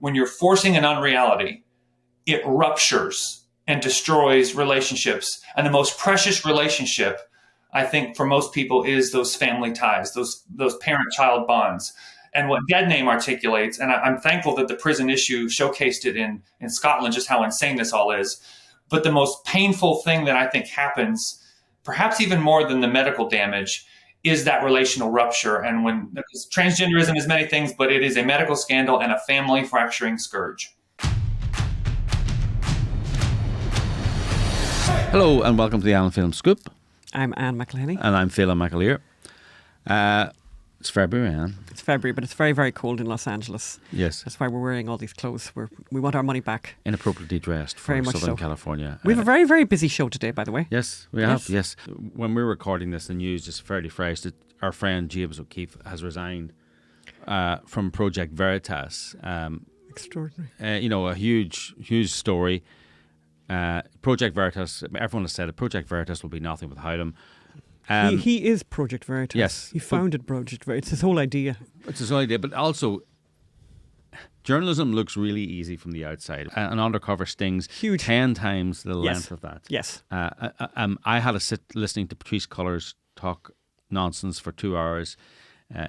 when you're forcing an unreality, it ruptures and destroys relationships. And the most precious relationship, I think, for most people is those family ties, those parent-child bonds. And what Dead Name articulates, and I'm thankful that the prison issue showcased it in Scotland, just how insane this all is. But the most painful thing that I think happens, perhaps even more than the medical damage, is that relational rupture. And when transgenderism is many things, but it is a medical scandal and a family fracturing scourge. Hello and welcome to the Allen Film Scoop. I'm Anne McElhinney. And I'm Phelan McAleer. It's February, Anne. It's February, but it's very, very cold in Los Angeles. Yes. That's why we're wearing all these clothes. We want our money back. Inappropriately dressed for very much Southern so. California. We have a very, very busy show today, by the way. Yes, we have, yes. When we're recording this, the news is fairly fresh that our friend James O'Keefe has resigned from Project Veritas. Extraordinary. A huge story. Project Veritas, everyone has said it, Project Veritas will be nothing without him. He is Project Veritas. Yes. He founded Project Veritas. It's his whole idea. It's his whole idea, but also journalism looks really easy from the outside. An undercover stings Huge. 10 times the length of that. Yes. I had to sit listening to Patrice Cullors talk nonsense for 2 hours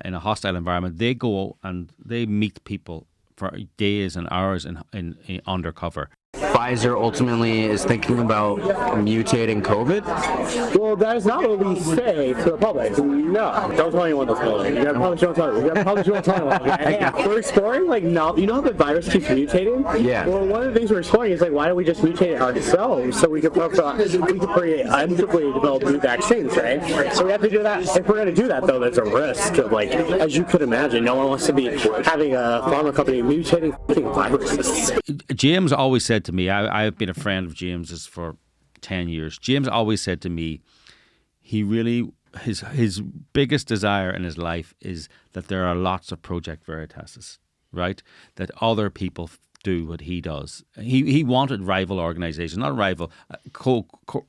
in a hostile environment. They go and they meet people for days and hours in undercover. Pfizer ultimately is thinking about mutating COVID? Well, that is not what we say to the public. No, don't tell anyone this building. You gotta publish, don't tell anyone. You gotta publish, don't tell anyone. Okay? We're exploring, now, you know how the virus keeps mutating? Yeah. Well, one of the things we're exploring is, why don't we just mutate it ourselves so we can create ethically develop new vaccines, right? So we have to do that. If we're gonna do that, though, there's a risk of, as you could imagine, no one wants to be having a pharma company mutating viruses. James always said to me, I've been a friend of James's for 10 years. James always said to me, his biggest desire in his life is that there are lots of Project Veritases, right? That other people do what he does. He wanted rival organizations, not rival,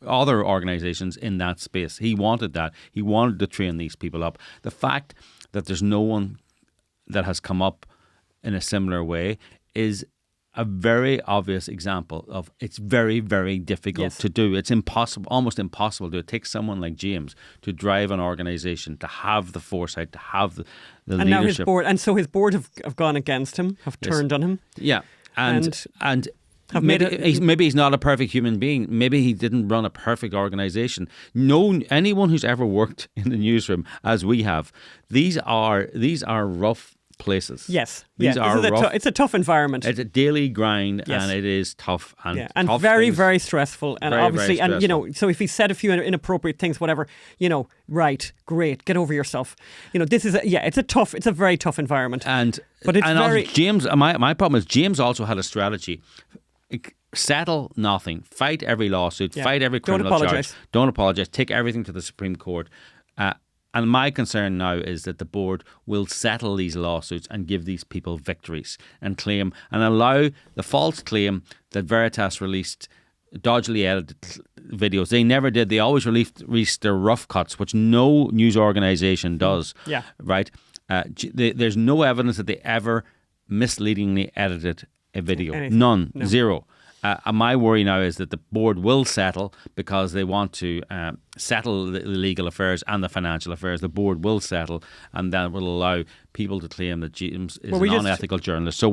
other organizations in that space. He wanted that. He wanted to train these people up. The fact that there's no one that has come up in a similar way is a very obvious example of it's very, very difficult to do. It's impossible, almost impossible to take someone like James to drive an organization, to have the foresight, to have the and leadership. Now his board have gone against him, have turned on him. Yeah, and maybe he's not a perfect human being. Maybe he didn't run a perfect organization. No, anyone who's ever worked in the newsroom, as we have, these are rough places. Yes. These are rough. It's a tough environment. It's a daily grind, and it is tough. And tough very, things. Very stressful. And very, obviously, very stressful. so if he said a few inappropriate things, whatever, right, great, get over yourself. This is it's a very tough environment. But it's also very James. My problem is James also had a strategy. Settle nothing. Fight every lawsuit. Fight every criminal charge. Don't apologise. Take everything to the Supreme Court. And my concern now is that the board will settle these lawsuits and give these people victories and claim and allow the false claim that Veritas released dodgily edited videos. They never did. They always released their rough cuts, which no news organisation does. Yeah. Right? There's no evidence that they ever misleadingly edited a video. Anything. None. No. Zero. My worry now is that the board will settle because they want to settle the legal affairs and the financial affairs. The board will settle, and that will allow people to claim that James is an unethical journalist. So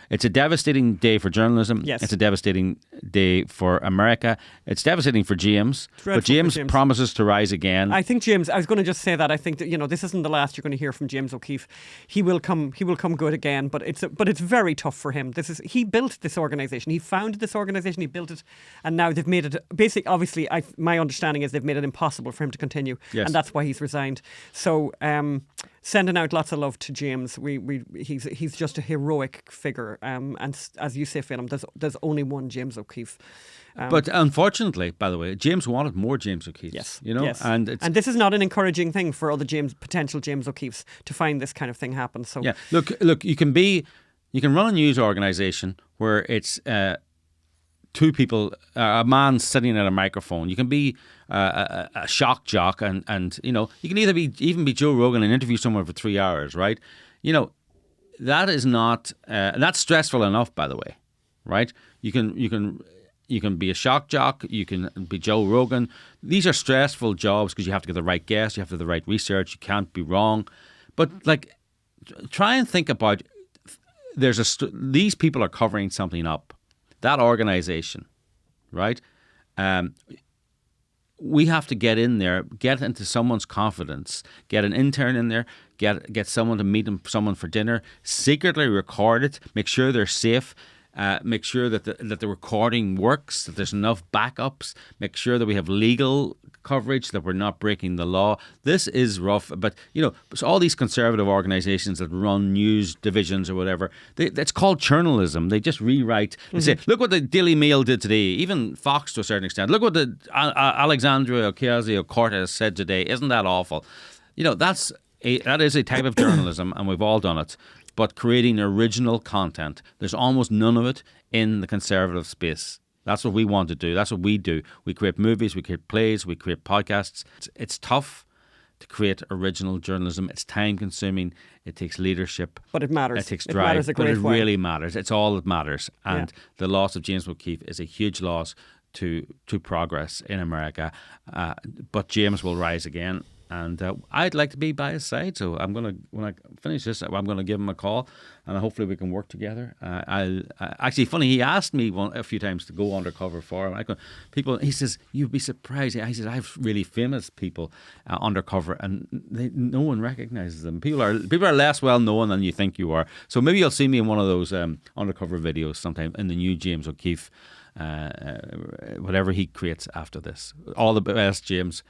it's a devastating day for journalism. Yes. It's a devastating day for America. It's devastating for James. But James promises to rise again. I think James, I was going to just say that, I think that, this isn't the last you're going to hear from James O'Keefe. He will come good again, but it's very tough for him. He built this organisation. He founded this organisation, he built it, and now they've made it, basically, obviously, my understanding is they've made it impossible for him to continue. Yes. And that's why he's resigned. So, sending out lots of love to James. He's just a heroic figure. And as you say, Phelan, there's only one James O'Keefe. But unfortunately, by the way, James wanted more James O'Keefe. Yes. Yes. And this is not an encouraging thing for other potential James O'Keefes to find this kind of thing happen. So yeah, look, you can run a news organisation where it's two people, a man sitting at a microphone. You can be a shock jock, and you can even be Joe Rogan and interview someone for 3 hours, right? that is not that's stressful enough, by the way, right? You can be a shock jock, you can be Joe Rogan. These are stressful jobs because you have to get the right guests, you have to do the right research, you can't be wrong. But like, try and think about these people are covering something up. That organization, right? We have to get in there, get into someone's confidence, get an intern in there, get someone to meet someone for dinner, secretly record it, make sure they're safe, make sure that the recording works, that there's enough backups, make sure that we have legal coverage, that we're not breaking the law. This is rough, but so all these conservative organizations that run news divisions or whatever, it's called journalism. They just rewrite. They say, look what the Daily Mail did today, even Fox to a certain extent. Look what the Alexandria Ocasio-Cortez said today. Isn't that awful? That is a type of journalism, and we've all done it. But creating original content, there's almost none of it in the conservative space. That's what we want to do. That's what we do. We create movies, we create plays, we create podcasts. It's tough to create original journalism. It's time consuming. It takes leadership. But it matters. It takes It drive. matters a great but it way. really matters. It's all that matters. And the loss of James O'Keefe is a huge loss to progress in America. But James will rise again. And I'd like to be by his side. So when I finish this, I'm going to give him a call, and hopefully we can work together. Actually, funny, he asked me a few times to go undercover for him. He says, you'd be surprised. He says, I have really famous people undercover, and no one recognizes them. People are less well known than you think you are. So maybe you'll see me in one of those undercover videos sometime in the new James O'Keefe, whatever he creates after this. All the best, James.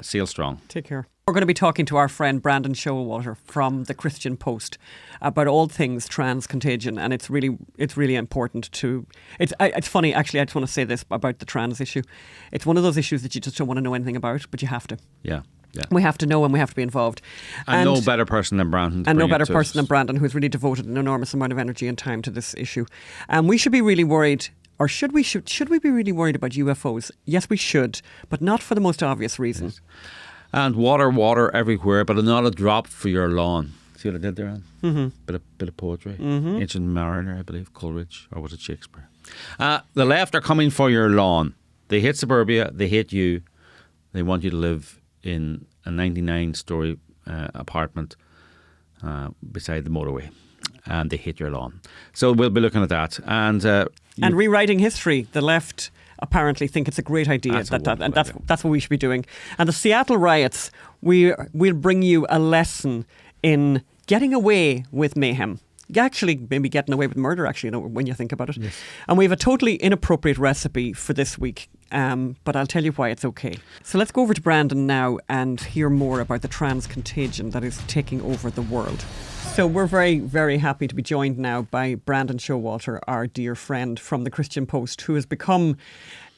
Sail strong. Take care. We're going to be talking to our friend Brandon Showalter from the Christian Post about all things trans contagion, and it's really important to. It's funny, actually. I just want to say this about the trans issue. It's one of those issues that you just don't want to know anything about, but you have to. Yeah. We have to know, and we have to be involved. And no better person than Brandon. And no better person than Brandon, who's really devoted an enormous amount of energy and time to this issue. We should be really worried. Or should we be really worried about UFOs? Yes, we should, but not for the most obvious reason. Yes. And water everywhere, but not a drop for your lawn. See what I did there, Anne? Mm-hmm. Bit of poetry. Mm-hmm. Ancient Mariner, I believe, Coleridge, or was it Shakespeare? The left are coming for your lawn. They hate suburbia. They hate you. They want you to live in a 99-story apartment beside the motorway. And they hate your lawn. So we'll be looking at that. And rewriting history. The left apparently think it's a great idea. That's what we should be doing. And the Seattle riots, we'll bring you a lesson in getting away with mayhem. Actually, maybe getting away with murder, actually, when you think about it. Yes. And we have a totally inappropriate recipe for this week, but I'll tell you why it's okay. So let's go over to Brandon now and hear more about the trans contagion that is taking over the world. So we're very, very happy to be joined now by Brandon Showalter, our dear friend from the Christian Post, who has become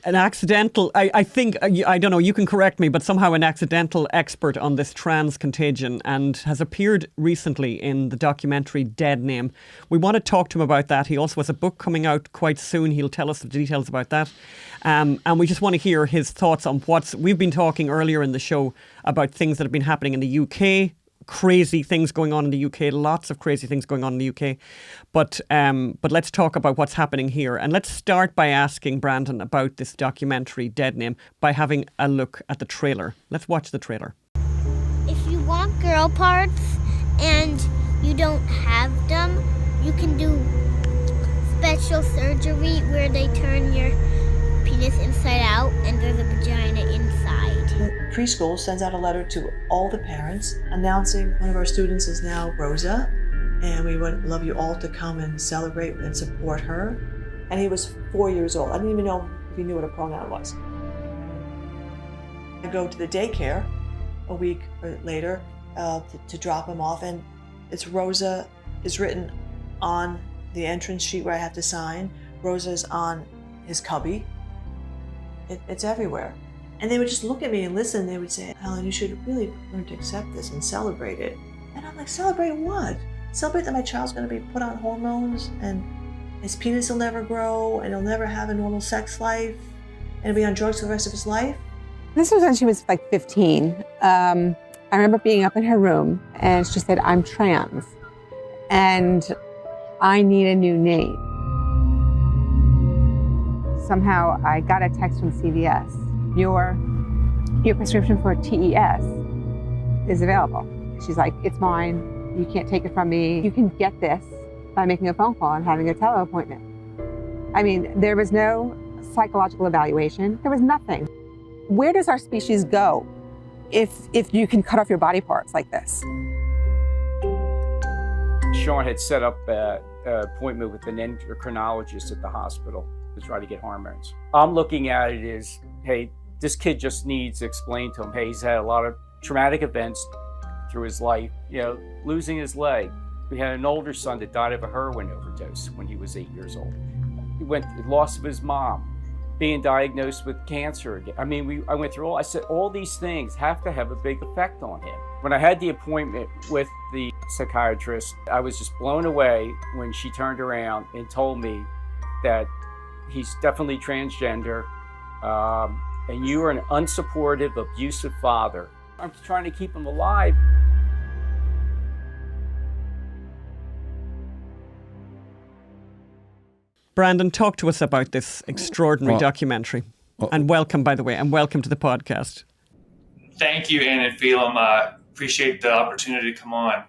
an accidental, I think, I don't know, you can correct me, but somehow an accidental expert on this trans contagion and has appeared recently in the documentary Dead Name. We want to talk to him about that. He also has a book coming out quite soon. He'll tell us the details about that. And we just want to hear his thoughts on we've been talking earlier in the show about things that have been happening in the UK, crazy things going on in the UK, lots of crazy things going on in the UK. But let's talk about what's happening here. And let's start by asking Brandon about this documentary, Dead Name, by having a look at the trailer. Let's watch the trailer. If you want girl parts and you don't have them, you can do special surgery where they turn your penis inside out and there's a vagina inside. The preschool sends out a letter to all the parents announcing one of our students is now Rosa, and we would love you all to come and celebrate and support her. And he was 4 years old. I didn't even know if he knew what a pronoun was. I go to the daycare a week later to drop him off, and it's Rosa is written on the entrance sheet where I have to sign. Rosa's on his cubby. It's everywhere. And they would just look at me and listen. They would say, Helen, you should really learn to accept this and celebrate it. And I'm like, celebrate what? Celebrate that my child's going to be put on hormones and his penis will never grow and he'll never have a normal sex life and he'll be on drugs for the rest of his life? This was when she was like 15. I remember being up in her room and she said, I'm trans. and I need a new name. Somehow I got a text from CVS. Your prescription for TES is available. She's like, it's mine. You can't take it from me. You can get this by making a phone call and having a tele appointment. I mean, there was no psychological evaluation. There was nothing. Where does our species go if you can cut off your body parts like this? Sean had set up an appointment with an endocrinologist at the hospital to try to get hormones. I'm looking at it as, hey, this kid just needs to explain to him, hey, he's had a lot of traumatic events through his life, losing his leg. We had an older son that died of a heroin overdose when he was 8 years old. He loss of his mom, being diagnosed with cancer again. I mean, I went through I said, all these things have to have a big effect on him. When I had the appointment with the psychiatrist, I was just blown away when she turned around and told me that he's definitely transgender, and you are an unsupportive, abusive father. I'm trying to keep him alive. Brandon, talk to us about this extraordinary documentary. And welcome, by the way, and welcome to the podcast. Thank you, Ann and Phelan. Appreciate the opportunity to come on.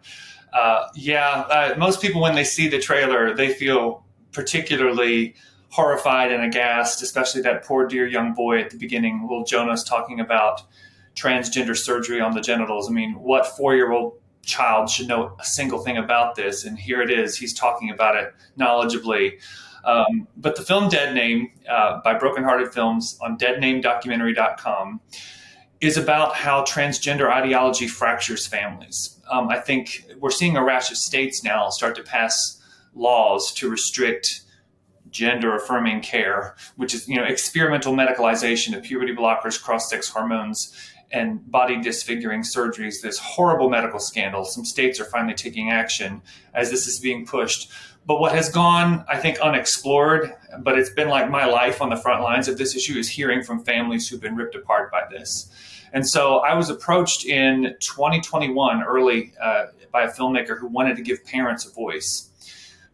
Most people, when they see the trailer, they feel particularly horrified and aghast, especially that poor dear young boy at the beginning, little Jonas, talking about transgender surgery on the genitals. I mean, what 4-year-old child should know a single thing about this? And here it is. He's talking about it knowledgeably. But the film Dead Name by Broken Hearted Films on deadnamedocumentary.com is about how transgender ideology fractures families. I think we're seeing a rash of states now start to pass laws to restrict gender-affirming care, which is, experimental medicalization of puberty blockers, cross-sex hormones, and body disfiguring surgeries. This horrible medical scandal. Some states are finally taking action as this is being pushed. But what has gone, I think, unexplored, but it's been like my life on the front lines of this issue, is hearing from families who've been ripped apart by this. And so I was approached in 2021 early by a filmmaker who wanted to give parents a voice,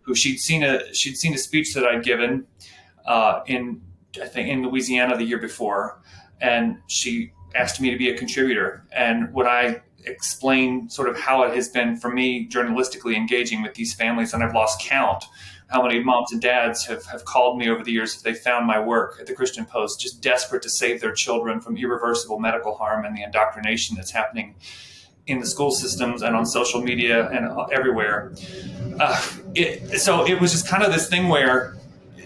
who she'd seen a speech that I'd given in Louisiana the year before, and she asked me to be a contributor. And when I explained sort of how it has been for me journalistically engaging with these families, and I've lost count how many moms and dads have called me over the years if they found my work at the Christian Post, just desperate to save their children from irreversible medical harm and the indoctrination that's happening in the school systems and on social media and everywhere. So it was just kind of this thing where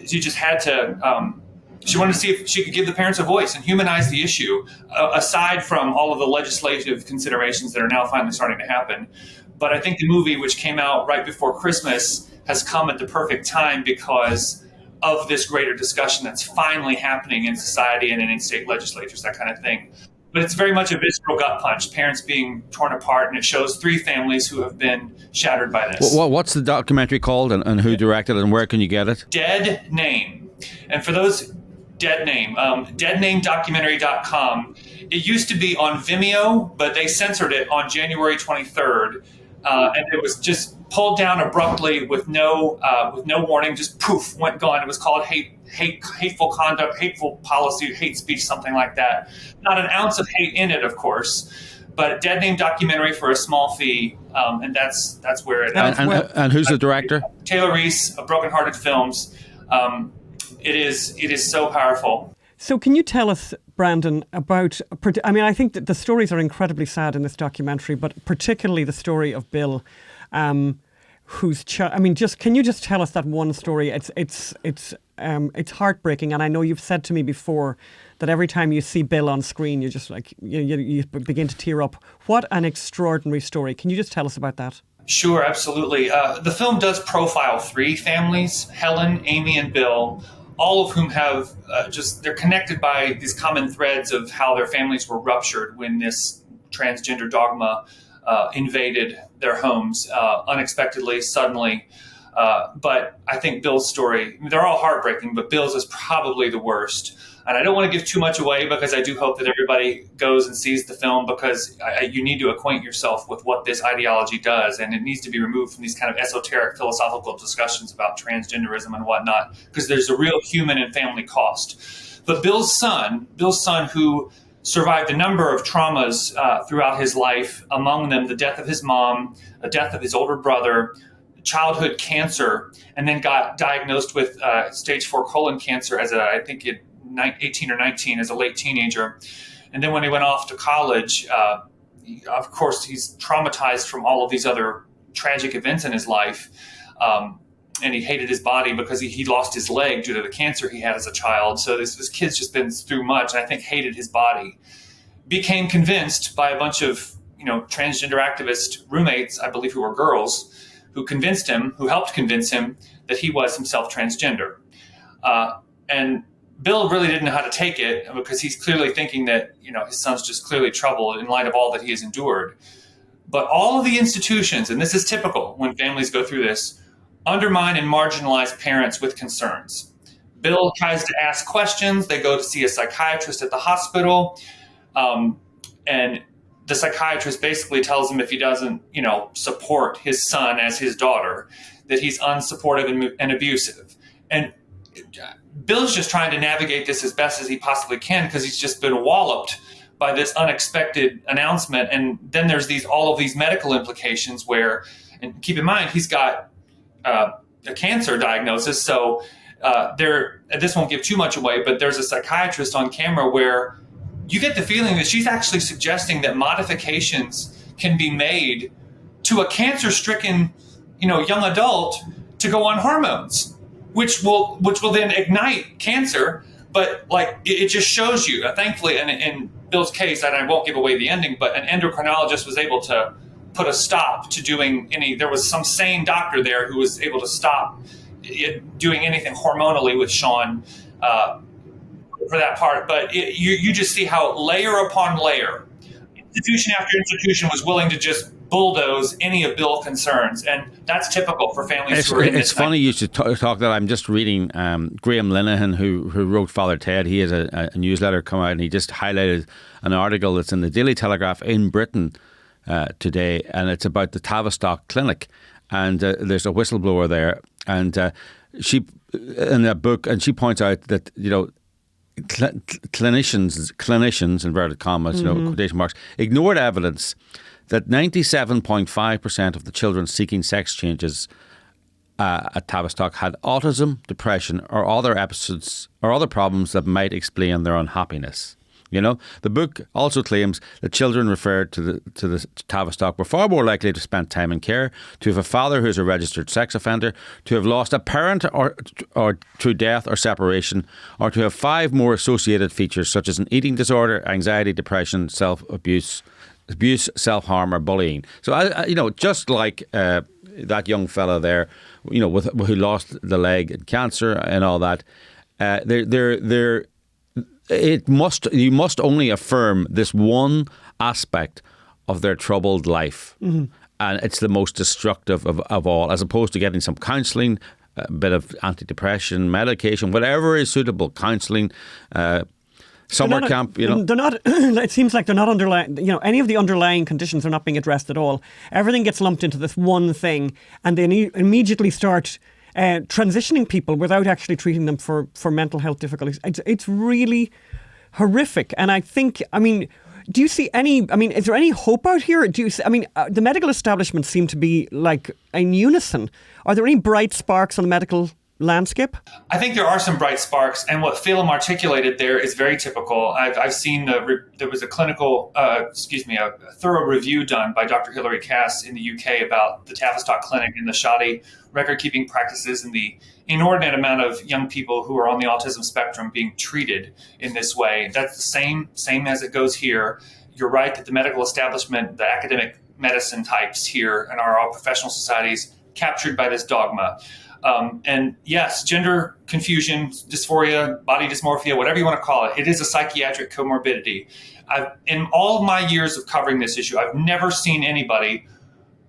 she just had to, she wanted to see if she could give the parents a voice and humanize the issue, aside from all of the legislative considerations that are now finally starting to happen. But I think the movie, which came out right before Christmas, has come at the perfect time because of this greater discussion that's finally happening in society and in state legislatures, that kind of thing. But it's very much a visceral gut punch, parents being torn apart, and it shows 3 families who have been shattered by this. What's the documentary called, and who directed it, and where can you get it? Dead Name. And for those, Dead Name, deadnamedocumentary.com. It used to be on Vimeo, but they censored it on January 23rd. And it was just pulled down abruptly with no warning, just poof, went gone. It was called hateful conduct, hateful policy, hate speech, something like that. Not an ounce of hate in it, of course, but Dead Name Documentary for a small fee, and that's where it is. And who's the director? Taylor Reese of Broken Hearted Films. It is so powerful. So can you tell us, Brandon, about, I think that the stories are incredibly sad in this documentary, but particularly the story of Bill, whose can you just tell us that one story? It's heartbreaking, and I know you've said to me before that every time you see Bill on screen, you just you begin to tear up. What an extraordinary story. Can you just tell us about that? Sure, absolutely. The film does profile 3 families, Helen, Amy, and Bill, all of whom have they're connected by these common threads of how their families were ruptured when this transgender dogma invaded their homes unexpectedly, suddenly. But I think Bill's story, they're all heartbreaking, but Bill's is probably the worst. And I don't want to give too much away because I do hope that everybody goes and sees the film, because you need to acquaint yourself with what this ideology does. And it needs to be removed from these kind of esoteric philosophical discussions about transgenderism and whatnot, because there's a real human and family cost. But Bill's son who survived a number of traumas throughout his life, among them the death of his mom, the death of his older brother, childhood cancer, and then got diagnosed with stage 4 colon cancer as I think 18 or 19, as a late teenager. And then when he went off to college, of course, he's traumatized from all of these other tragic events in his life. And he hated his body because he lost his leg due to the cancer he had as a child. So this kid's just been through much, and I think hated his body. Became convinced by a bunch of transgender activist roommates, I believe, who were girls, who helped convince him that he was himself transgender. And Bill really didn't know how to take it, because he's clearly thinking that his son's just clearly troubled in light of all that he has endured. But all of the institutions, and this is typical when families go through this, undermine and marginalize parents with concerns. Bill tries to ask questions. They go to see a psychiatrist at the hospital, and the psychiatrist basically tells him if he doesn't, support his son as his daughter, that he's unsupportive and abusive. And Bill's just trying to navigate this as best as he possibly can, because he's just been walloped by this unexpected announcement. And then there's all of these medical implications where, and keep in mind, he's got a cancer diagnosis. So this won't give too much away, but there's a psychiatrist on camera where you get the feeling that she's actually suggesting that modifications can be made to a cancer-stricken, young adult to go on hormones, which will then ignite cancer. But it just shows you, thankfully, and in Bill's case, and I won't give away the ending, but an endocrinologist was able to put a stop to doing there was some sane doctor there who was able to stop doing anything hormonally with Sean for that part. But you just see how layer upon layer, institution after institution was willing to just bulldoze any of Bill's concerns. And that's typical for families who are in this. It's funny you should talk that. I'm just reading Graham Linehan, who wrote Father Ted. He has a newsletter come out, and he just highlighted an article that's in the Daily Telegraph in Britain today, and it's about the Tavistock Clinic. And there's a whistleblower there, and she in a book, and she points out that clinicians inverted commas, quotation marks, ignored evidence that 97.5% of the children seeking sex changes at Tavistock had autism, depression, or other episodes or other problems that might explain their unhappiness. The book also claims that children referred to the Tavistock were far more likely to spend time in care, to have a father who is a registered sex offender, to have lost a parent or through death or separation, or to have 5 more associated features such as an eating disorder, anxiety, depression, self-abuse, self-harm, or bullying. So, just like that young fella there, who lost the leg in cancer and all that, you must only affirm this one aspect of their troubled life. Mm-hmm. And it's the most destructive of all, as opposed to getting some counselling, a bit of antidepressant, medication, whatever is suitable, counselling, summer camp, They're not, it seems like they're not underlying, any of the underlying conditions are not being addressed at all. Everything gets lumped into this one thing, and they immediately start transitioning people without actually treating them for mental health difficulties. It's really horrific. And do you see is there any hope out here? The medical establishment seem to be in unison. Are there any bright sparks on the medical landscape? I think there are some bright sparks, and what Phelim articulated there is very typical. I've seen there was a thorough review done by Dr. Hilary Cass in the UK about the Tavistock Clinic and the shoddy record-keeping practices and the inordinate amount of young people who are on the autism spectrum being treated in this way. That's the same as it goes here. You're right that the medical establishment, the academic medicine types here, and our all professional societies captured by this dogma. And yes, gender confusion, dysphoria, body dysmorphia, whatever you want to call it, it is a psychiatric comorbidity. In all my years of covering this issue, I've never seen anybody,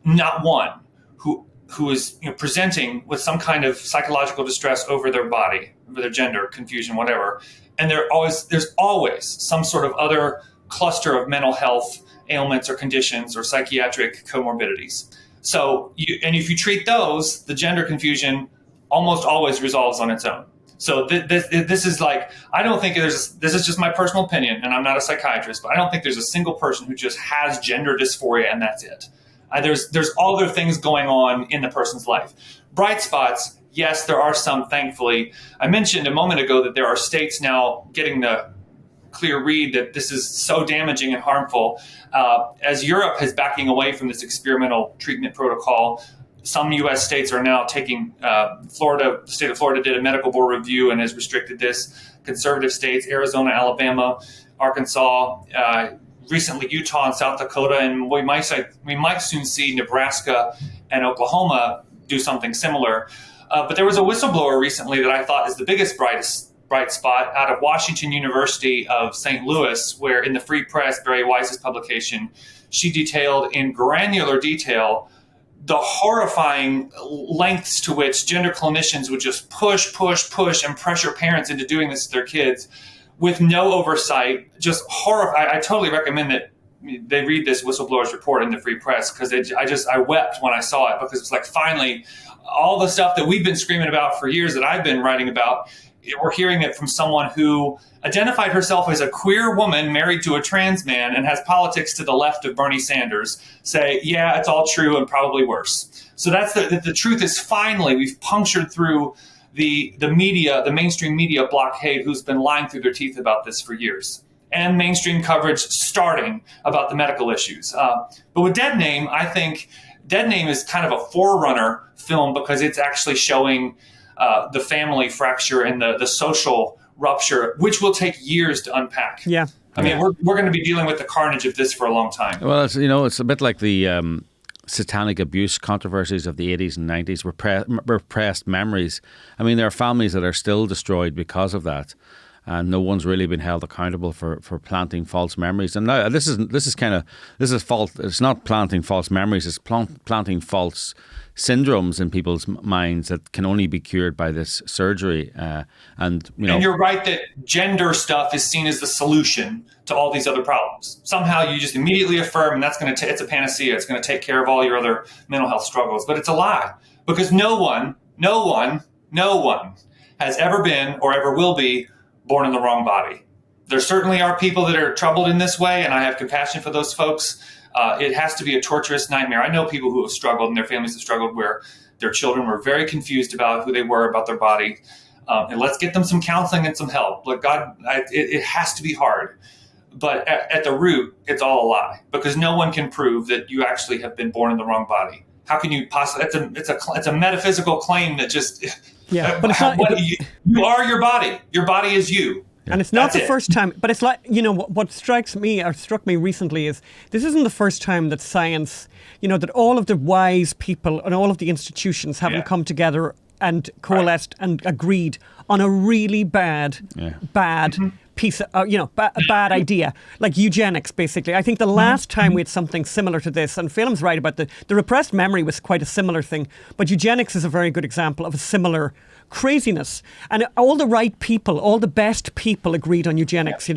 not one, who who is presenting with some kind of psychological distress over their body, over their gender, confusion, whatever. And there's always some sort of other cluster of mental health ailments or conditions or psychiatric comorbidities. So, if you treat those, the gender confusion almost always resolves on its own. So this is like, I don't think this is just my personal opinion, and I'm not a psychiatrist, but I don't think there's a single person who just has gender dysphoria and that's it. There's other things going on in the person's life. Bright spots, yes, there are some, thankfully. I mentioned a moment ago that there are states now getting the clear read that this is so damaging and harmful. As Europe is backing away from this experimental treatment protocol, some U.S. states are now taking, the state of Florida did a medical board review and has restricted this. Conservative states, Arizona, Alabama, Arkansas, recently Utah and South Dakota, and we might soon see Nebraska and Oklahoma do something similar. But there was a whistleblower recently that I thought is the biggest bright spot out of Washington University of St. Louis, where in the Free Press, Barry Weiss's publication, she detailed in granular detail the horrifying lengths to which gender clinicians would just push and pressure parents into doing this to their kids with no oversight. Just horrifying. I totally recommend that they read this whistleblower's report in the Free Press, because I wept when I saw it, because it's like, finally, all the stuff that we've been screaming about for years, that I've been writing about, we're hearing it from someone who identified herself as a queer woman married to a trans man and has politics to the left of Bernie Sanders say, yeah, it's all true and probably worse. So that's the truth is, finally, we've punctured through the media, the mainstream media blockade, who's been lying through their teeth about this for years, and mainstream coverage starting about the medical issues. But with Dead Name, I think Dead Name is kind of a forerunner film, because it's actually showing the family fracture and the social rupture, which will take years to unpack. Yeah. I mean, we're going to be dealing with the carnage of this for a long time. Well, it's a bit like the satanic abuse controversies of the 80s and 90s, repressed memories. I mean, there are families that are still destroyed because of that, and no one's really been held accountable for planting false memories. And now this is false. It's not planting false memories. It's planting false syndromes in people's minds that can only be cured by this surgery. And you're right that gender stuff is seen as the solution to all these other problems. Somehow you just immediately affirm, and that's it's a panacea. It's going to take care of all your other mental health struggles. But it's a lie, because no one has ever been or ever will be born in the wrong body. There certainly are people that are troubled in this way, and I have compassion for those folks. It has to be a torturous nightmare. I know people who have struggled, and their families have struggled, where their children were very confused about who they were, about their body. And let's get them some counseling and some help. Look, it has to be hard. But at the root, it's all a lie, because no one can prove that you actually have been born in the wrong body. How can you possibly? It's a metaphysical claim that just. Yeah, but it's not. You are your body. Your body is you. And it's not the first time, but it's like, what struck me recently is this isn't the first time that science, that all of the wise people and all of the institutions haven't come together and coalesced and agreed on a really bad piece of, bad idea, like eugenics, basically. I think the last time we had something similar to this, and Phelim's right about the repressed memory was quite a similar thing, but eugenics is a very good example of a similar craziness. And all the right people, all the best people agreed on eugenics,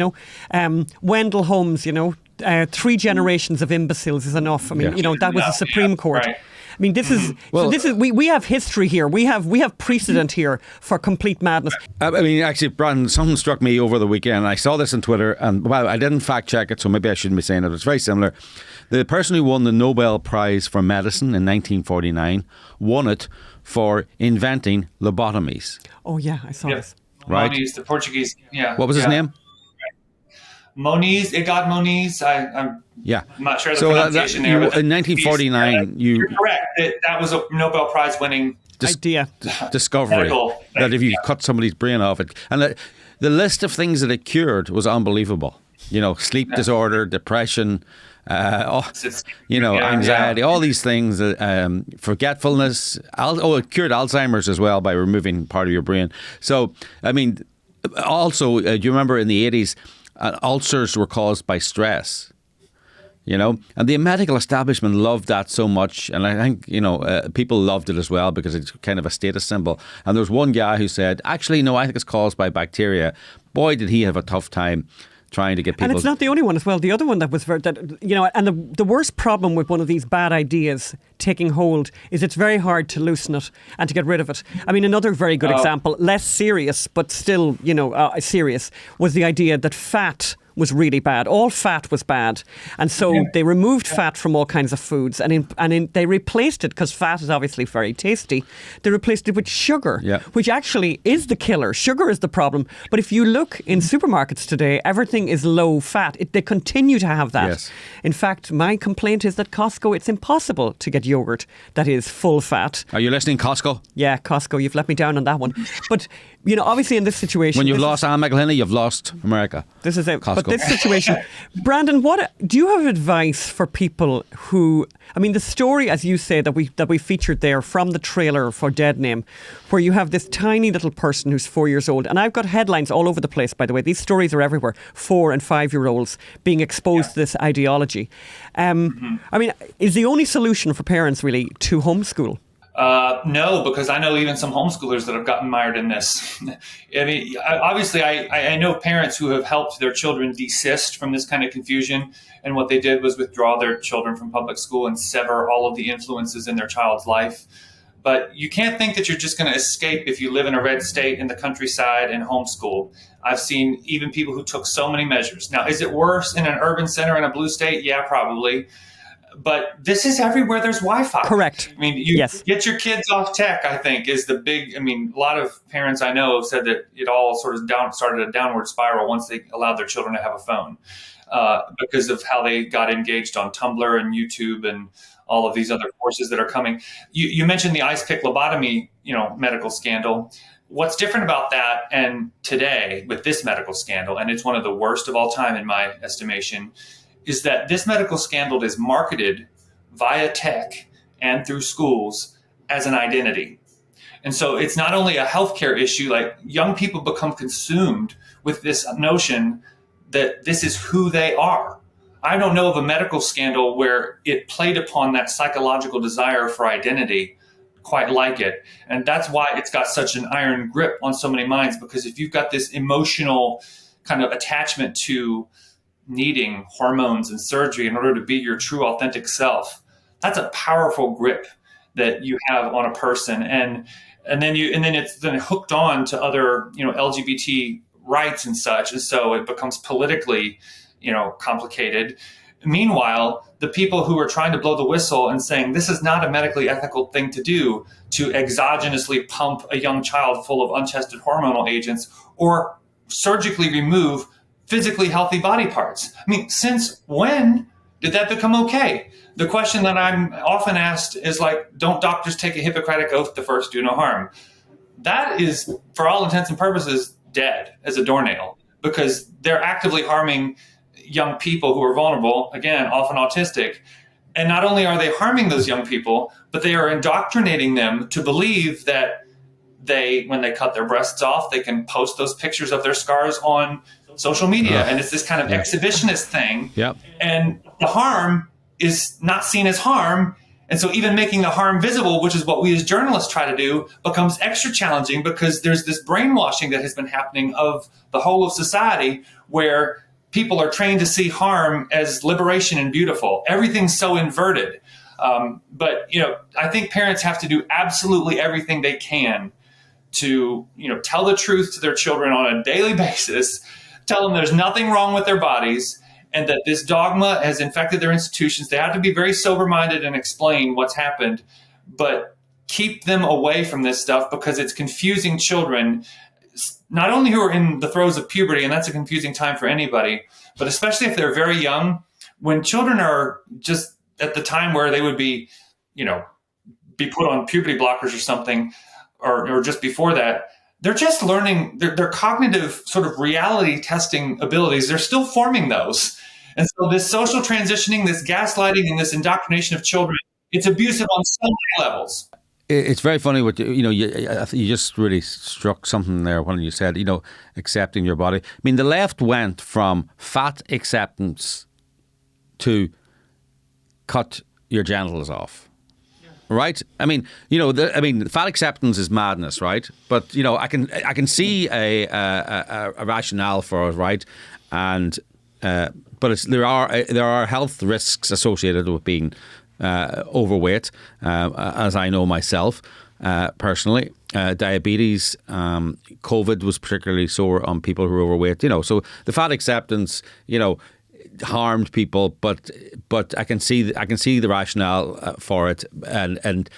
Wendell Holmes, 3 generations of imbeciles is enough. I mean, that was the Supreme Court. Right. I mean, this is we have history here. We have precedent here for complete madness. I mean, actually, Brandon, something struck me over the weekend. I saw this on Twitter, and I didn't fact check it, so maybe I shouldn't be saying it. It's very similar. The person who won the Nobel Prize for Medicine in 1949 won it for inventing lobotomies. Oh yeah, I saw this. Right, Moniz, the Portuguese. Yeah. What was his name? Moniz, Moniz. I'm not sure the pronunciation there. In 1949, you're correct. That was a Nobel Prize winning discovery that if you cut somebody's brain off it, and the list of things that it cured was unbelievable. Sleep disorder, depression, anxiety, all these things, forgetfulness. It cured Alzheimer's as well by removing part of your brain. So, I mean, also, do you remember in the 80s, ulcers were caused by stress? you know. And the medical establishment loved that so much, and I think, you know, people loved it as well because it's kind of a status symbol. And there was one guy who said, actually, no, I think it's caused by bacteria. Boy, did he have a tough time trying to get people. And it's not the only one as well. The other one that was very, that, you know, and the worst problem with one of these bad ideas taking hold is it's very hard to loosen it and to get rid of it. I mean, another very good example, less serious, but still, you know, serious, was the idea that fat was really bad. All fat was bad. And so they removed fat from all kinds of foods and they replaced it, because fat is obviously very tasty, they replaced it with sugar, which actually is the killer. Sugar is the problem. But if you look in supermarkets today, everything is low fat. They continue to have that. Yes. In fact, my complaint is that Costco, it's impossible to get yogurt that is full fat. Are you listening, Costco? Yeah, Costco, you've let me down on that one. But, you know, obviously in this situation... When you've lost Anne McElhinney, you've lost America. This is it. Costco. But this situation... Brandon, what do you have advice for people who... I mean, the story, as you say, that we featured there from the trailer for Dead Name, where you have this tiny little person who's 4 years old, and I've got headlines all over the place, by the way. These stories are everywhere. 4 and 5-year-olds being exposed to this ideology. I mean, is the only solution for parents really to homeschool? No, because I know even some homeschoolers that have gotten mired in this. I mean, obviously, I know parents who have helped their children desist from this kind of confusion. And what they did was withdraw their children from public school and sever all of the influences in their child's life. But you can't think that you're just going to escape if you live in a red state in the countryside and homeschool. I've seen even people who took so many measures. Now, is it worse in an urban center in a blue state? Yeah, probably. But this is everywhere there's Wi-Fi. Correct. I mean, you get your kids off tech, I think, is the big, I mean, a lot of parents I know have said that it all sort of started a downward spiral once they allowed their children to have a phone because of how they got engaged on Tumblr and YouTube and all of these other forces that are coming. You mentioned the ice pick lobotomy, you know, medical scandal. What's different about that and today with this medical scandal, and it's one of the worst of all time in my estimation, is that this medical scandal is marketed via tech and through schools as an identity. And so it's not only a healthcare issue, like young people become consumed with this notion that this is who they are. I don't know of a medical scandal where it played upon that psychological desire for identity quite like it. And that's why it's got such an iron grip on so many minds, because if you've got this emotional kind of attachment to needing hormones and surgery in order to be your true authentic self, that's a powerful grip that you have on a person. And then it's then hooked on to other, you know, LGBT rights and such. And so it becomes politically, you know, complicated. Meanwhile, the people who are trying to blow the whistle and saying this is not a medically ethical thing to do, to exogenously pump a young child full of untested hormonal agents or surgically remove physically healthy body parts. I mean, since when did that become okay? The question that I'm often asked is like, don't doctors take a Hippocratic oath to first do no harm? That is, for all intents and purposes, dead as a doornail, because they're actively harming young people who are vulnerable, again, often autistic. And not only are they harming those young people, but they are indoctrinating them to believe that when they cut their breasts off, they can post those pictures of their scars on social media. And it's this kind of exhibitionist thing. Yep. And the harm is not seen as harm. And so even making the harm visible, which is what we as journalists try to do, becomes extra challenging, because there's this brainwashing that has been happening of the whole of society, where people are trained to see harm as liberation and beautiful. Everything's so inverted. But, you know, I think parents have to do absolutely everything they can to, you know, tell the truth to their children on a daily basis, tell them there's nothing wrong with their bodies, and that this dogma has infected their institutions. They have to be very sober-minded and explain what's happened, but keep them away from this stuff, because it's confusing children, not only who are in the throes of puberty, and that's a confusing time for anybody, but especially if they're very young, when children are just at the time where they would be, you know, be put on puberty blockers or something, or just before that, they're just learning their cognitive sort of reality testing abilities. They're still forming those. And so this social transitioning, this gaslighting, and this indoctrination of children, it's abusive on so many levels. It's very funny what you just really struck something there when you said, you know, accepting your body. I mean, the left went from fat acceptance to cut your genitals off. Right, I mean, fat acceptance is madness, right? But I can see a rationale for it, right? And but there are health risks associated with being overweight, as I know myself personally. Diabetes, COVID was particularly sore on people who are overweight. So the fat acceptance, harmed people, but I can see the rationale for it, and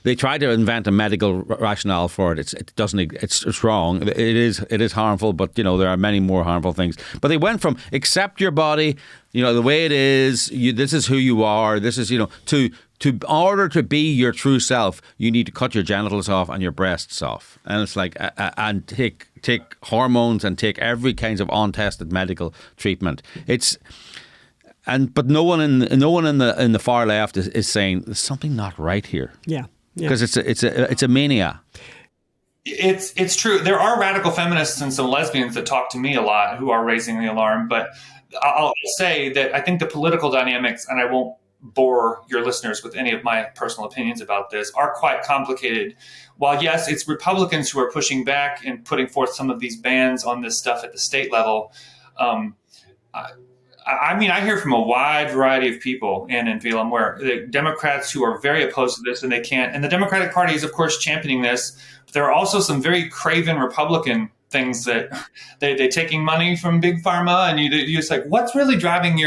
they tried to invent a medical rationale for it. It's wrong. It is harmful, but there are many more harmful things. But they went from accept your body, the way it is. This is who you are. This is to order to be your true self, you need to cut your genitals off and your breasts off, and it's like and take hormones and take every kinds of untested medical treatment. But no one in the far left is saying there's something not right here. Yeah, because it's a mania. It's true. There are radical feminists and some lesbians that talk to me a lot who are raising the alarm. But I'll say that I think the political dynamics, and I won't bore your listeners with any of my personal opinions about this, are quite complicated. While yes, it's Republicans who are pushing back and putting forth some of these bans on this stuff at the state level. I hear from a wide variety of people in Phelan, where the Democrats who are very opposed to this and they can't, and the Democratic Party is of course championing this, but there are also some very craven Republican things that they're taking money from big pharma, and you just like, what's really driving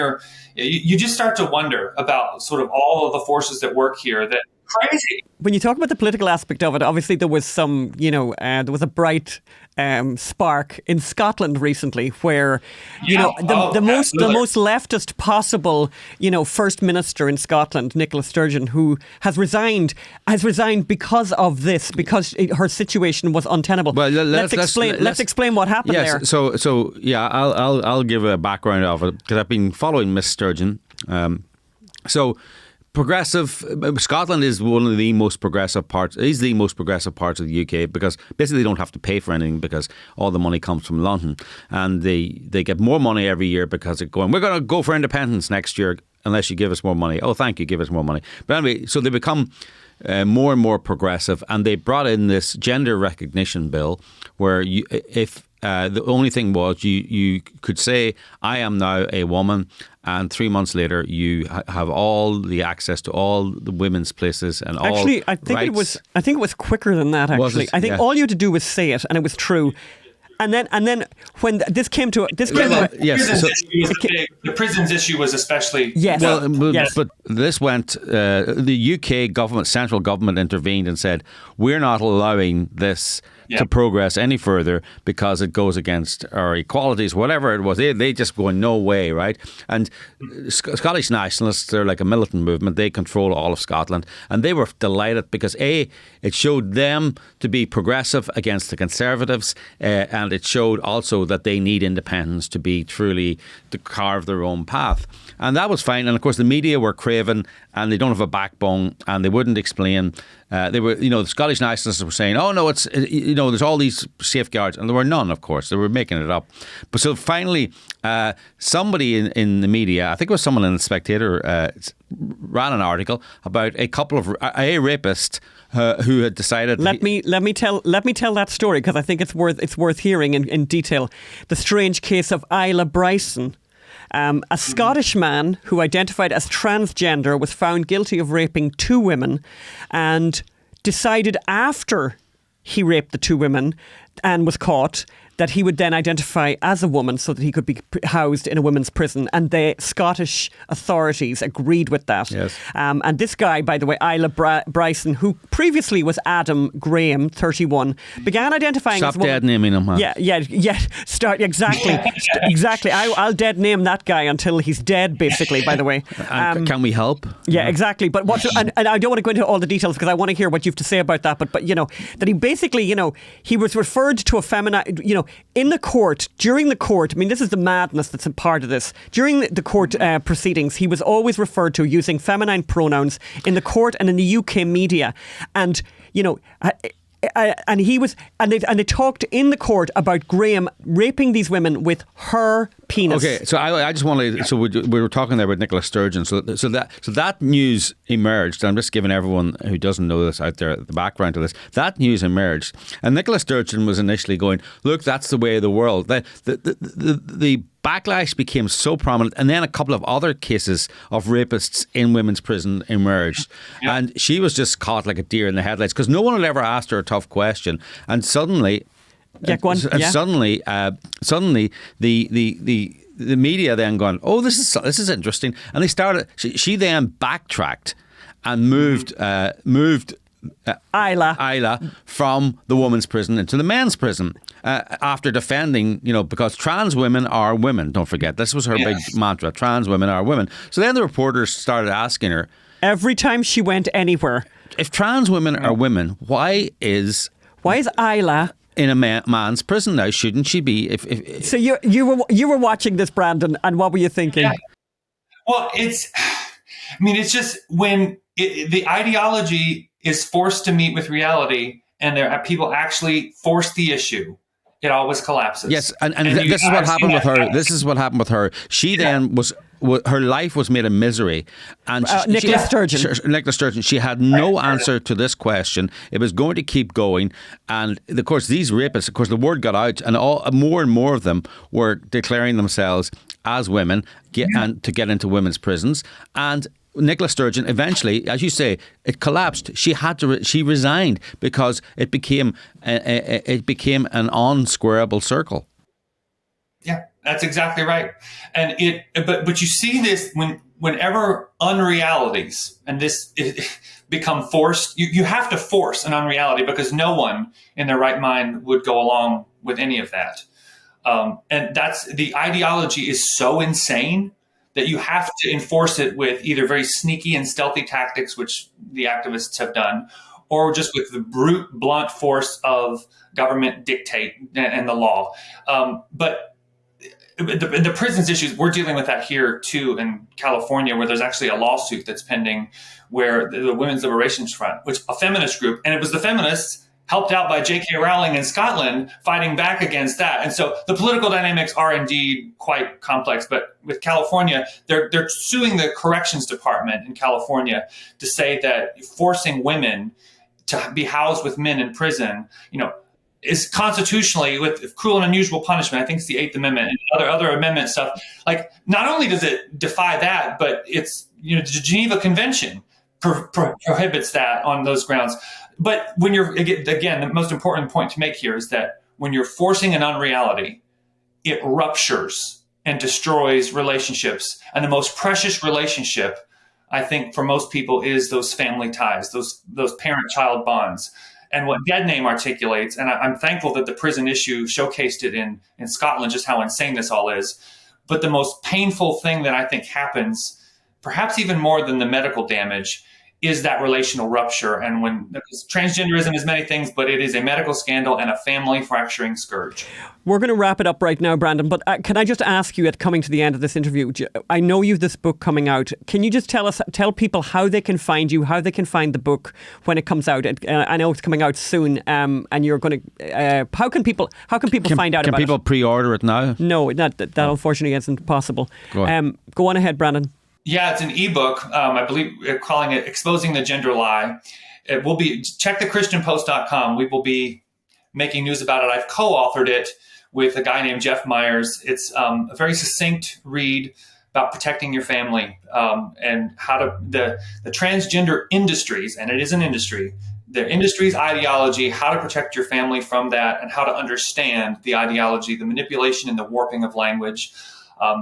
you just start to wonder about sort of all of the forces that work here. That crazy. When you talk about the political aspect of it, obviously there was some, there was a bright spark in Scotland recently, where the most leftist possible, First Minister in Scotland, Nicola Sturgeon, who has resigned because of this, because her situation was untenable. Well, let's explain what happened there. Yes, so yeah, I'll give a background of it, because I've been following Miss Sturgeon. Progressive Scotland is one of the most progressive parts. Is the most progressive parts of the UK, because basically they don't have to pay for anything, because all the money comes from London, and they get more money every year because we're going to go for independence next year unless you give us more money. Oh, thank you, give us more money. But anyway, so they become more and more progressive, and they brought in this gender recognition bill where the only thing was you could say, I am now a woman, and 3 months later you have all the access to all the women's places and all. Actually, I think it was quicker than that. Actually, I think all you had to do was say it, and it was true. And then when this came to the prisons issue was especially but this went. The UK government, central government, intervened and said, we're not allowing this to progress any further because it goes against our equalities, whatever it was. They just go, no way, right? And Scottish nationalists, they're like a militant movement. They control all of Scotland, and they were delighted because it showed them to be progressive against the Conservatives, and it showed also that they need independence to carve their own path. And that was fine. And of course, the media were craven, and they don't have a backbone, and they wouldn't explain. They were, the Scottish nationalists were saying, "Oh no, it's there's all these safeguards," and there were none. Of course, they were making it up. But so finally, somebody in the media, I think it was someone in the Spectator, ran an article about a rapist who had decided. Let me tell that story, because I think it's worth hearing in detail. The strange case of Isla Bryson. A Scottish man who identified as transgender was found guilty of raping 2 women, and decided after he raped the 2 women and was caught that he would then identify as a woman so that he could be housed in a women's prison. And the Scottish authorities agreed with that. Yes. And this guy, by the way, Isla Bryson, who previously was Adam Graham, 31, began identifying as a woman. Stop dead naming him, huh? Yeah. Exactly. I'll dead name that guy until he's dead, basically, by the way. Can we help? Yeah, exactly. But and I don't want to go into all the details because I want to hear what you have to say about that. But that he basically, he was referred to a feminine, in the court, during the court, I mean, this is the madness that's a part of this. During the court proceedings, he was always referred to using feminine pronouns in the court and in the UK media. And, and they talked in the court about Graham raping these women with her penis. Okay, so I just want to. So we were talking there about Nicola Sturgeon. So that news emerged. I'm just giving everyone who doesn't know this out there the background to this. That news emerged, and Nicola Sturgeon was initially going, "Look, that's the way of the world." The backlash became so prominent, and then a couple of other cases of rapists in women's prison emerged, and she was just caught like a deer in the headlights because no one had ever asked her a tough question, and suddenly. Suddenly, the media then gone, oh, this is interesting, and they started. She then backtracked and moved Isla from the women's prison into the men's prison after defending, because trans women are women. Don't forget, this was her big mantra: trans women are women. So then the reporters started asking her every time she went anywhere, if trans women are women, why is Isla in a man's prison now? Shouldn't she be? So you were watching this, Brandon, and what were you thinking? Yeah. Well, it's just when the ideology is forced to meet with reality, and there are people actually force the issue, it always collapses. Yes, and this is what happened with her. This is what happened with her. She then was. Her life was made a misery, and Nicola Sturgeon. She had no answer to this question. It was going to keep going, and of course, these rapists. Of course, the word got out, and more and more of them were declaring themselves as women and to get into women's prisons. And Nicola Sturgeon eventually, as you say, it collapsed. She had to. She resigned because it became an unsquareable circle. Yeah, that's exactly right. And but you see this whenever unrealities and this become forced, you have to force an unreality because no one in their right mind would go along with any of that. And that's the ideology is so insane that you have to enforce it with either very sneaky and stealthy tactics, which the activists have done, or just with the brute, blunt force of government dictate and the law. But the prisons issues, we're dealing with that here too in California, where there's actually a lawsuit that's pending where the Women's Liberation Front, which a feminist group, and it was the feminists helped out by J.K. Rowling in Scotland fighting back against that. And so the political dynamics are indeed quite complex. But with California, they're suing the corrections department in California to say that forcing women to be housed with men in prison, is constitutionally with cruel and unusual punishment. I think it's the 8th Amendment and other amendment stuff. Like, not only does it defy that, but it's, the Geneva Convention prohibits that on those grounds. But when you're, again, the most important point to make here is that when you're forcing an unreality, it ruptures and destroys relationships. And the most precious relationship, I think, for most people is those family ties, those parent-child bonds. And what Dead Name articulates, and I'm thankful that the prison issue showcased it in Scotland, just how insane this all is. But the most painful thing that I think happens, perhaps even more than the medical damage, is that relational rupture. And because transgenderism is many things, but it is a medical scandal and a family fracturing scourge. We're going to wrap it up right now, Brandon, but can I just ask you, at coming to the end of this interview, I know you've this book coming out. Can you just tell people how they can find you, how they can find the book when it comes out? I know it's coming out soon, and you're going to. How can people find out about it? Can people pre-order it now? No, that unfortunately isn't possible. Go on ahead, Brandon. Yeah, it's an ebook. I believe we're calling it "Exposing the Gender Lie." It will be, check thechristianpost.com. We will be making news about it. I've co-authored it with a guy named Jeff Myers. It's a very succinct read about protecting your family and how to the transgender industries, and it is an industry, the industry's ideology, how to protect your family from that, and how to understand the ideology, the manipulation and the warping of language.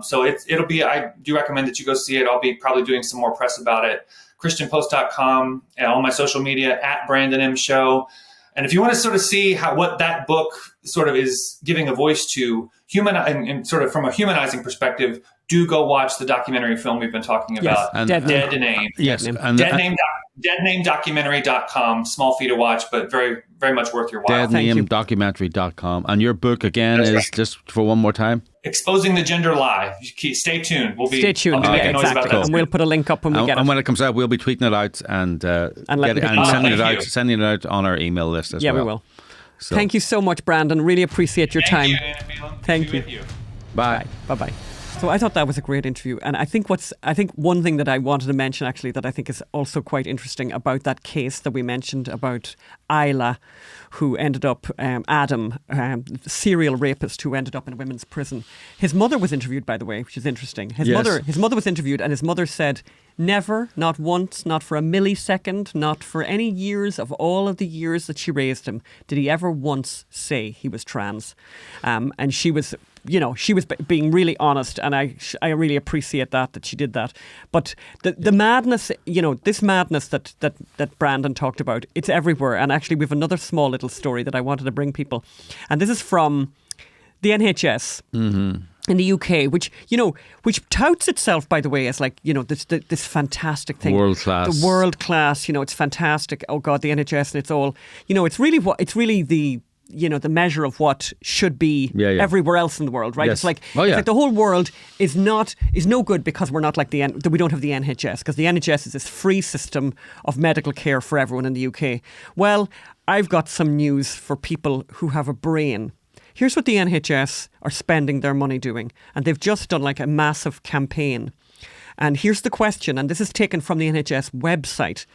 So it'll be, I do recommend that you go see it. I'll be probably doing some more press about it. ChristianPost.com and all my social media at Brandon M. Show. And if you want to sort of see what that book sort of is giving a voice to, and sort of from a humanizing perspective, do go watch the documentary film we've been talking about, Dead Name. Yes, deadnamedocumentary.com. Small fee to watch, but very, very much worth your while. Deadnamedocumentary.com. And your book again is just for one more time. Exposing the Gender Lie. Stay tuned. Stay tuned. I'll be making noise about that. And we'll put a link up when we get it. And when it comes out, we'll be tweeting it out and sending it out on our email list as well. Yeah, we will. So. Thank you so much, Brandon. Really appreciate your time. Thank you. Bye. Bye-bye. So I thought that was a great interview, and I think one thing that I wanted to mention actually that I think is also quite interesting about that case that we mentioned about Isla, who ended up Adam, serial rapist who ended up in a women's prison. His mother was interviewed, by the way, which is interesting. His mother was interviewed, and his mother said, never, not once, not for a millisecond, not for any years of all of the years that she raised him, did he ever once say he was trans. And she was being really honest, and I really appreciate that she did that. But the madness, this madness that Brandon talked about, it's everywhere. And actually, we have another small little story that I wanted to bring people, and this is from the NHS. Mm-hmm. In the UK, which touts itself, by the way, as like, this fantastic thing. World class. The world class, it's fantastic. Oh God, the NHS, and it's all, it's really the measure of what should be everywhere else in the world, right? Yes. It's like, it's like the whole world is no good because we're not like we don't have the NHS, because the NHS is this free system of medical care for everyone in the UK. Well, I've got some news for people who have a brain. Here's what the NHS are spending their money doing. And they've just done like a massive campaign. And here's the question, and this is taken from the NHS website.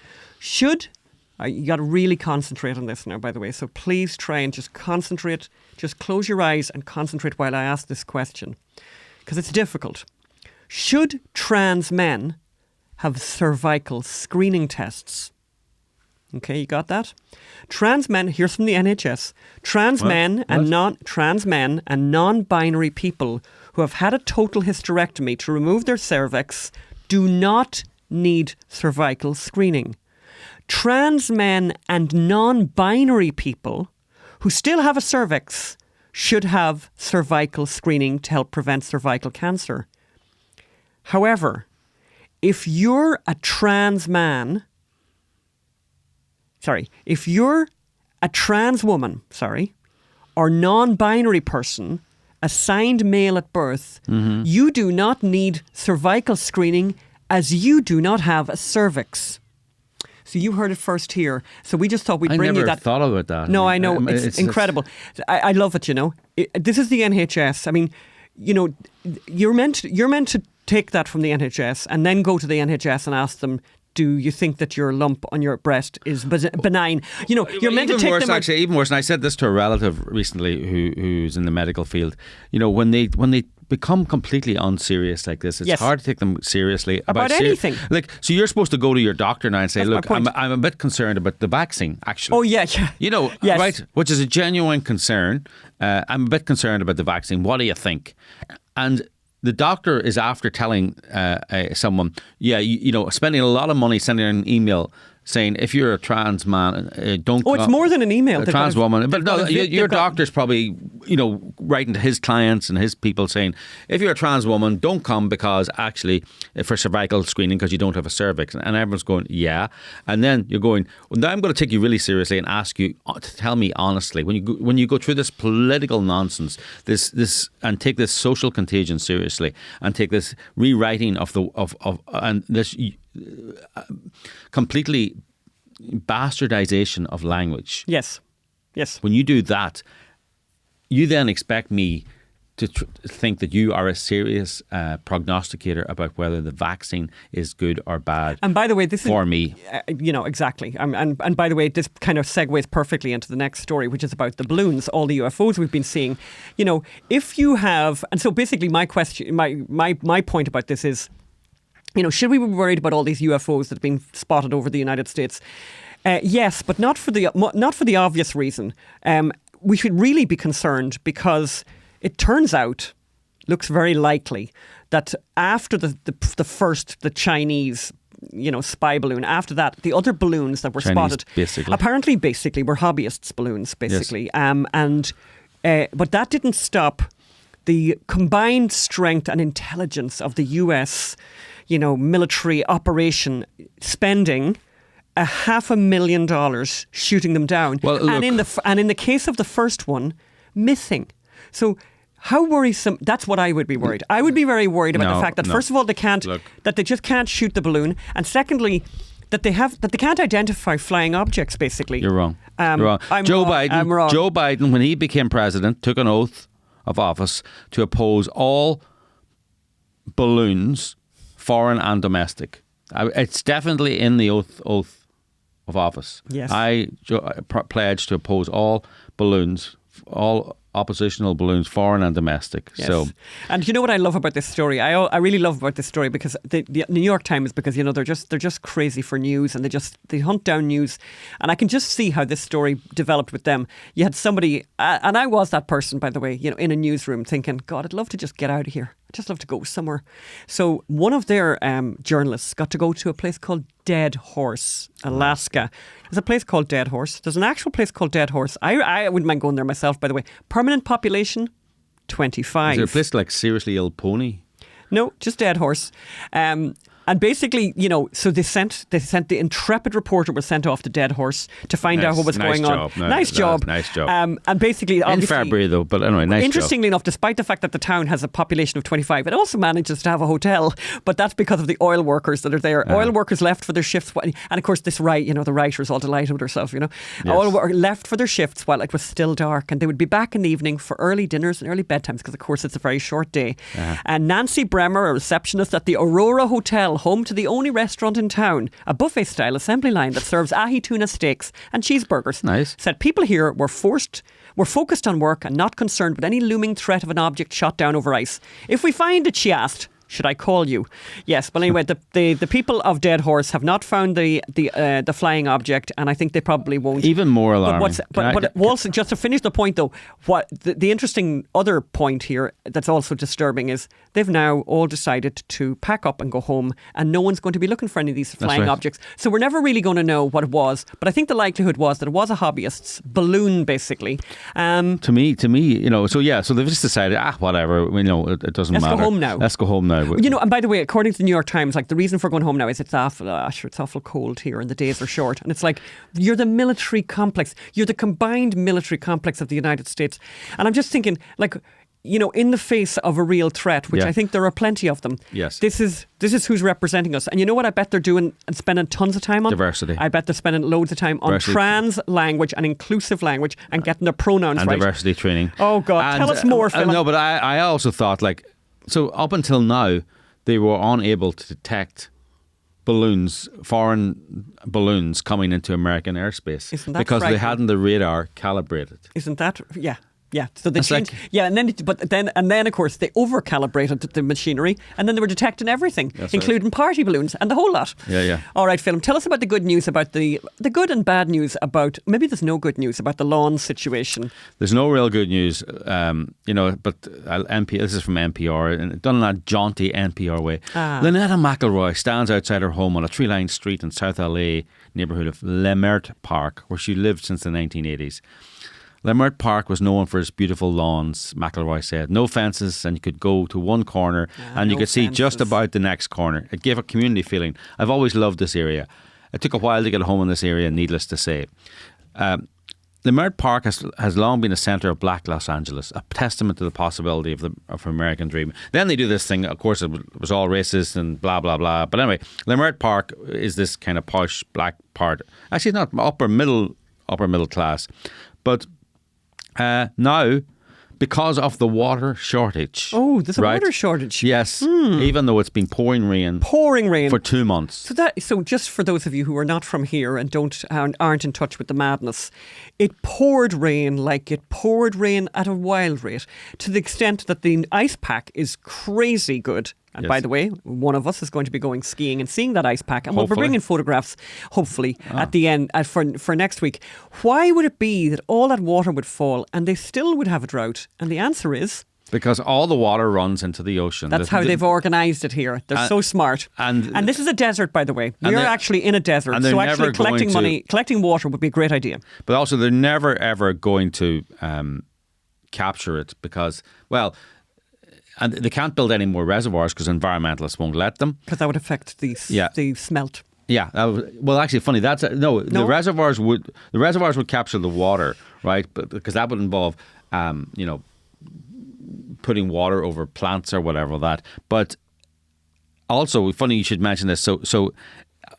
You got to really concentrate on this now, by the way. So please try and just concentrate. Just close your eyes and concentrate while I ask this question, because it's difficult. Should trans men have cervical screening tests? Okay, you got that? Trans men, here's from the NHS. Trans men and non-binary people who have had a total hysterectomy to remove their cervix do not need cervical screening. Trans men and non-binary people who still have a cervix should have cervical screening to help prevent cervical cancer. However, if you're a trans woman, or non-binary person, assigned male at birth, you do not need cervical screening as you do not have a cervix. So you heard it first here. So we just thought we'd bring you that. I never thought about that. No, I know. It's incredible. I love it, this is the NHS. I mean, you're meant to take that from the NHS and then go to the NHS and ask them, do you think that your lump on your breast is benign? You're meant to take them. Actually, even worse. And I said this to a relative recently who's in the medical field. When they become completely unserious like this, it's hard to take them seriously about anything. So you're supposed to go to your doctor now and say, look, I'm a bit concerned about the vaccine, actually. Oh, yeah. Yes. Right? Which is a genuine concern. I'm a bit concerned about the vaccine. What do you think? And the doctor is after telling someone, spending a lot of money sending an email saying, if you're a trans man, don't come. Oh, it's more than an email. A trans woman. But no, your doctor's probably, writing to his clients and his people saying, if you're a trans woman, don't come because actually for cervical screening because you don't have a cervix. And everyone's going, yeah. And then you're going, well, now I'm going to take you really seriously and ask you to tell me honestly, when you go through this political nonsense, this and take this social contagion seriously and take this rewriting of this completely bastardization of language. Yes. When you do that, you then expect me to think that you are a serious prognosticator about whether the vaccine is good or bad. And by the way, this for me, exactly. And by the way, this kind of segues perfectly into the next story, which is about the balloons, all the UFOs we've been seeing. If you have, and so basically, my question, my point about this is, should we be worried about all these UFOs that have been spotted over the United States? Yes, but not for the obvious reason. We should really be concerned because it turns out, looks very likely, that after the Chinese, spy balloon, after that, the other balloons that were spotted, apparently were hobbyists' balloons, basically. Yes. But that didn't stop the combined strength and intelligence of the US military operation spending $500,000 shooting them down. Well, look, and in the case of the first one, missing. So how worrisome? That's what I would be worried. I would be very worried about the fact that first of all that they just can't shoot the balloon, and secondly that they can't identify flying objects. Basically, you're wrong. You're wrong. I'm Joe wrong. Biden. I'm wrong. Joe Biden, when he became president, took an oath of office to oppose all balloons, foreign and domestic. It's definitely in the oath of office. Yes. I pledge to oppose all balloons, all oppositional balloons, foreign and domestic. Yes. So, and you know what I love about this story? I really love about this story because the New York Times, because they're just crazy for news, and they hunt down news, and I can just see how this story developed with them. You had somebody, and I was that person, by the way, in a newsroom thinking, God, I'd love to just get out of here. I'd just love to go somewhere. So one of their journalists got to go to a place called Dead Horse, Alaska. There's a place called Dead Horse. There's an actual place called Dead Horse. I wouldn't mind going there myself, by the way. Permanent population, 25. is there a place like Seriously Ill Pony? No, just Dead Horse. And basically, so they sent the intrepid reporter was sent off to Dead Horse to find out what was going on. Nice job. And basically, in February though, but anyway, nice job. Interestingly enough, despite the fact that the town has a population of 25, it also manages to have a hotel, but that's because of the oil workers that are there. Oil workers left for their shifts, and of course this the writer is all delighted with herself, Oil workers left for their shifts while it was still dark, and they would be back in the evening for early dinners and early bedtimes because of course it's a very short day. And Nancy Bremer, a receptionist at the Aurora Hotel, home to the only restaurant in town, a buffet-style assembly line that serves ahi tuna steaks and cheeseburgers. Nice. Said people here were focused on work and not concerned with any looming threat of an object shot down over ice. If we find it, she asked, should I call you? Yes, but anyway, the people of Dead Horse have not found the flying object, and I think they probably won't. Even more alarming. But also, just to finish the point though, what the interesting other point here that's also disturbing is they've now all decided to pack up and go home, and no one's going to be looking for any of these flying objects. So we're never really going to know what it was. But I think the likelihood was that it was a hobbyist's balloon, basically. To me, so they've just decided, whatever, it doesn't matter. Let's go home now. Let's go home now. And by the way, according to the New York Times, the reason for going home now is it's awful cold here and the days are short. And it's like, you're the military complex. You're the combined military complex of the United States. And I'm just thinking, in the face of a real threat, which I think there are plenty of them. Yes. This is who's representing us. And you know what I bet they're doing and spending tons of time on? Diversity. I bet they're spending loads of time on trans language and inclusive language and getting their pronouns and right. Diversity training. Oh, God. Tell us more, Phil. No, but I also thought, so up until now, they were unable to detect foreign balloons coming into American airspace. Isn't that because they frightening? hadn't the radar calibrated. Isn't that, yeah. Yeah, so they It's changed. And then of course they over-calibrated the machinery, and then they were detecting everything, including party balloons and the whole lot. Yeah. All right, Phil, tell us about the good news about the good and bad news about, maybe there's no good news about the lawn situation. There's no real good news, but this is from NPR, and done in a jaunty NPR way. Lynetta McElroy stands outside her home on a tree-lined street in South LA neighbourhood of Leimert Park, where she lived since the 1980s. Leimert Park was known for its beautiful lawns, McElroy said. No fences, and you could go to one corner and you could see just about the next corner. It gave a community feeling. I've always loved this area. It took a while to get home in this area, needless to say. Leimert Park has long been a centre of Black Los Angeles, a testament to the possibility of American dream. Then they do this thing, of course, it was all racist and blah, blah, blah. But anyway, Leimert Park is this kind of posh black part. Actually, it's not upper middle class. But now, because of the water shortage. Oh, there's a water shortage. Yes, even though it's been pouring rain for 2 months. So just for those of you who are not from here and aren't in touch with the madness, it poured rain at a wild rate, to the extent that the ice pack is crazy good. And by the way, one of us is going to be going skiing and seeing that ice pack. And we'll be bringing photographs, hopefully, at the end for next week. Why would it be that all that water would fall and they still would have a drought? And the answer is... because all the water runs into the ocean. That's how they've organised it here. They're so smart. And this is a desert, by the way. We're actually in a desert. So actually collecting water would be a great idea. But also they're never, ever going to capture it because, and they can't build any more reservoirs because environmentalists won't let them. Because that would affect the smelt. Yeah. Actually, funny. The reservoirs would capture the water, right? But because that would involve, putting water over plants or whatever that. But also, funny you should mention this. So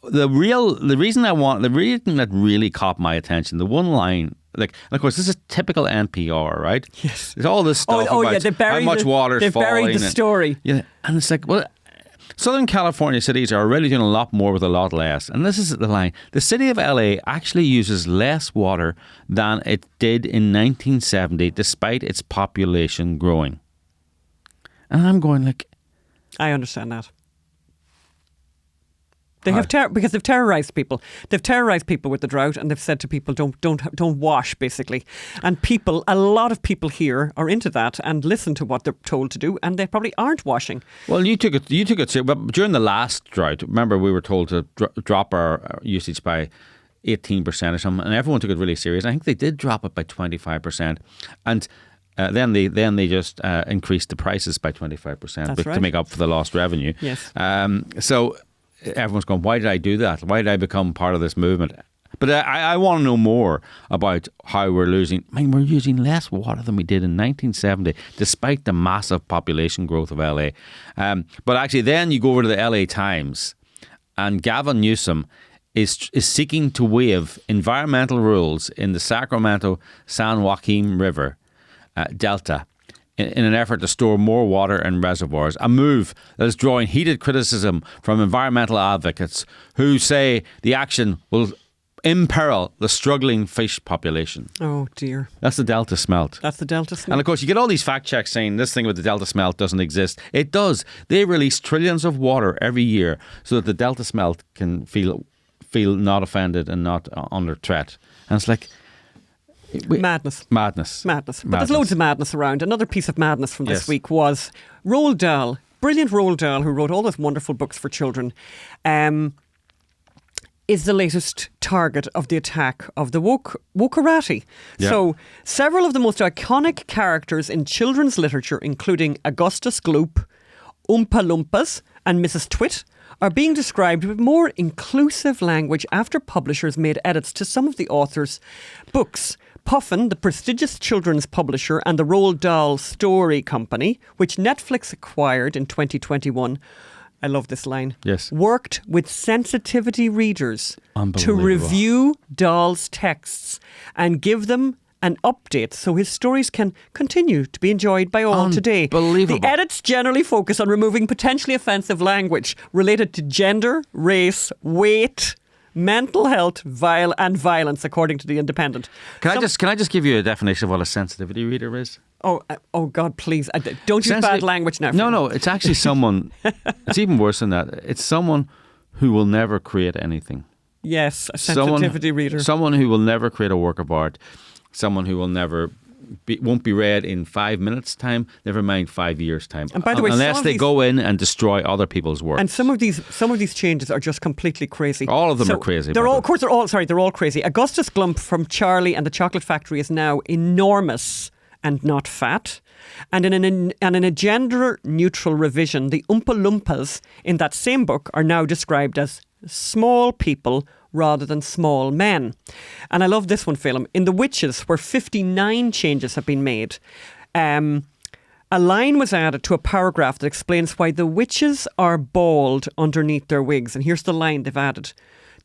the reason that really caught my attention, the one line like, and of course, this is typical NPR, right? Yes. There's all this stuff about yeah, they buried how much water's they've falling. buried the story. Yeah, and it's like, well, Southern California cities are already doing a lot more with a lot less. And this is the line. The city of LA actually uses less water than it did in 1970, despite its population growing. And I'm going like... I understand that. They have because they've terrorized people. They've terrorized people with the drought, and they've said to people, don't wash, basically. And a lot of people here are into that and listen to what they're told to do, and they probably aren't washing. Well, you took it. But during the last drought, remember we were told to drop our usage by 18% or something, and everyone took it really serious. I think they did drop it by 25%, and then they just increased the prices by 25% to make up for the lost revenue. Yes. So everyone's going, why did I do that? Why did I become part of this movement? But I want to know more about how we're losing. I mean, we're using less water than we did in 1970, despite the massive population growth of LA. But actually, then you go over to the LA Times, and Gavin Newsom is seeking to waive environmental rules in the Sacramento San Joaquin River Delta in an effort to store more water in reservoirs, a move that is drawing heated criticism from environmental advocates who say the action will imperil the struggling fish population. Oh, dear. That's the Delta smelt. That's the Delta smelt. And of course, you get all these fact checks saying this thing with the Delta smelt doesn't exist. It does. They release trillions of water every year so that the Delta smelt can feel not offended and not under threat. And it's like... Madness. But there's loads of madness around. Another piece of madness from this week was Roald Dahl, brilliant Roald Dahl, who wrote all those wonderful books for children, is the latest target of the attack of the wokerati. Yeah. So several of the most iconic characters in children's literature, including Augustus Gloop, Oompa Loompas and Mrs. Twit, are being described with more inclusive language after publishers made edits to some of the authors' books. Puffin, the prestigious children's publisher, and the Roald Dahl Story Company, which Netflix acquired in 2021, I love this line, worked with sensitivity readers to review Dahl's texts and give them an update so his stories can continue to be enjoyed by all today. The edits generally focus on removing potentially offensive language related to gender, race, weight, mental health, and violence, according to The Independent. Can I just give you a definition of what a sensitivity reader is? Oh God, please. Don't use bad language now. No, it's actually someone, it's even worse than that. It's someone who will never create anything. Yes, a sensitivity reader. Someone who will never create a work of art. Someone who will won't be read in 5 minutes' time, never mind 5 years' time. And by the way, unless they go in and destroy other people's work. And some of these changes are just completely crazy. All of them are crazy. They're all crazy. Augustus Glump from Charlie and the Chocolate Factory is now enormous and not fat. And in a gender-neutral revision, the Oompa Loompas in that same book are now described as small people rather than small men. And I love this one, Phelim. In The Witches, where 59 changes have been made, a line was added to a paragraph that explains why the witches are bald underneath their wigs. And here's the line they've added.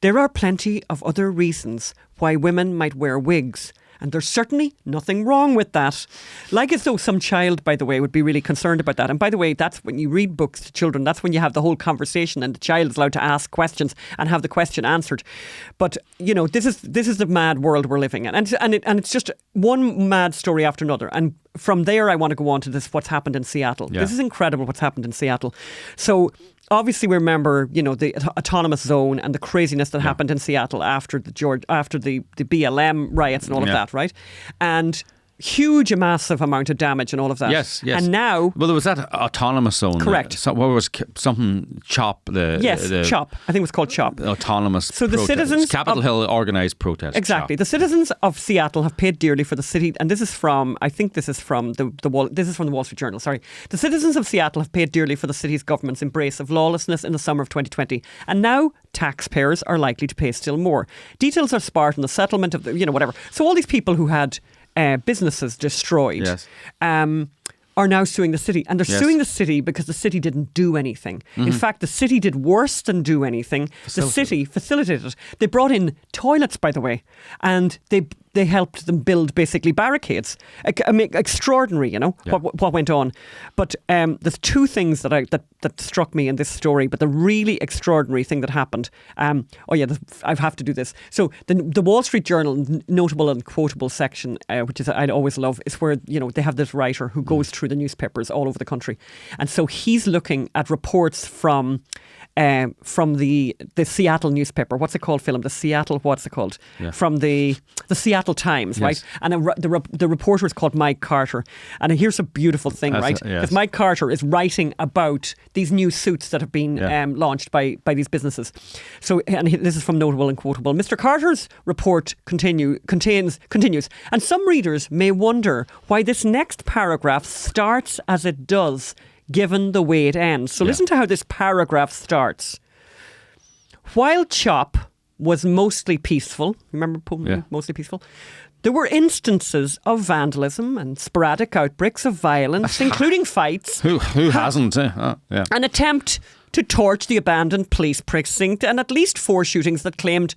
There are plenty of other reasons why women might wear wigs. And there's certainly nothing wrong with that. Like as though some child, by the way, would be really concerned about that. And by the way, that's when you read books to children, that's when you have the whole conversation and the child is allowed to ask questions and have the question answered. But, you know, this is the mad world we're living in. And it's just one mad story after another. And from there, I want to go on to what's happened in Seattle. Yeah. This is incredible what's happened in Seattle. So obviously, we remember, you know, the autonomous zone and the craziness that happened in Seattle after the BLM riots and all of that, right? And huge, massive amount of damage and all of that. Yes. And now... Well, there was that autonomous zone. Correct. What was something CHOP? CHOP. I think it was called CHOP. Autonomous So the citizens... Capitol Hill organised protest. Exactly. CHOP. The citizens of Seattle have paid dearly for the city, and this is from the Wall Street Journal, sorry. The citizens of Seattle have paid dearly for the city's government's embrace of lawlessness in the summer of 2020, and now taxpayers are likely to pay still more. Details are sparse in the settlement of whatever. So all these people who had businesses destroyed are now suing the city. And they're suing the city because the city didn't do anything. Mm-hmm. In fact, the city did worse than do anything. The city facilitated it. They brought in toilets, by the way, and they they helped them build basically barricades. I mean, extraordinary, you know, what went on. But there's two things that struck me in this story. But the really extraordinary thing that happened. I have to do this. So the Wall Street Journal notable and quotable section, which is I'd always love, is where they have this writer who goes through the newspapers all over the country, and so he's looking at reports from the Seattle newspaper. What's it called, Philip? The Seattle, what's it called? Yeah. From the Seattle Times, yes. Right? And the reporter is called Mike Carter. And here's a beautiful thing, right? Because Mike Carter is writing about these new suits that have been launched by these businesses. So, and this is from Notable and Quotable. Mr. Carter's report continues, and some readers may wonder why this next paragraph starts as it does, given the way it ends. So listen to how this paragraph starts. While CHOP was mostly peaceful, remember mostly peaceful, there were instances of vandalism and sporadic outbreaks of violence, including fights. Who hasn't? An attempt to torch the abandoned police precinct, and at least 4 shootings that claimed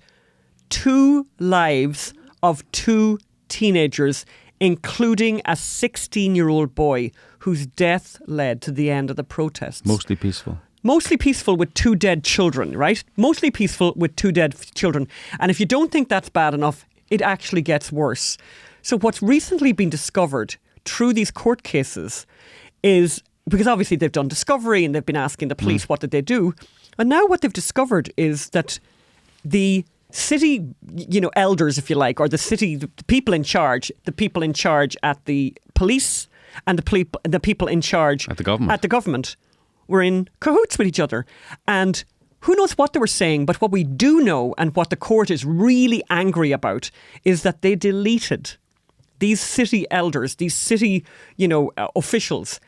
2 lives of 2 teenagers, including a 16-year-old boy whose death led to the end of the protests. Mostly peaceful. Mostly peaceful with 2 dead children, right? Mostly peaceful with 2 dead children. And if you don't think that's bad enough, it actually gets worse. So what's recently been discovered through these court cases is, because obviously they've done discovery and they've been asking the police what did they do. And now what they've discovered is that the city, elders, if you like, or the people in charge at the police and the people in charge at the government were in cahoots with each other. And who knows what they were saying, but what we do know, and what the court is really angry about, is that they deleted these city elders, these city, officials,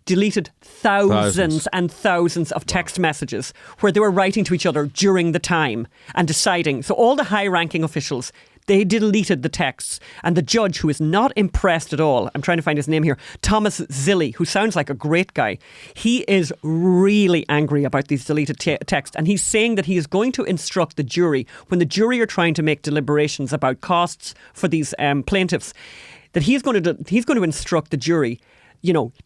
deleted thousands and thousands of text messages where they were writing to each other during the time and deciding. So all the high-ranking officials, they deleted the texts. And the judge, who is not impressed at all, I'm trying to find his name here, Thomas Zilli, who sounds like a great guy, he is really angry about these deleted texts. And he's saying that he is going to instruct the jury, when the jury are trying to make deliberations about costs for these plaintiffs, that he's going to instruct the jury,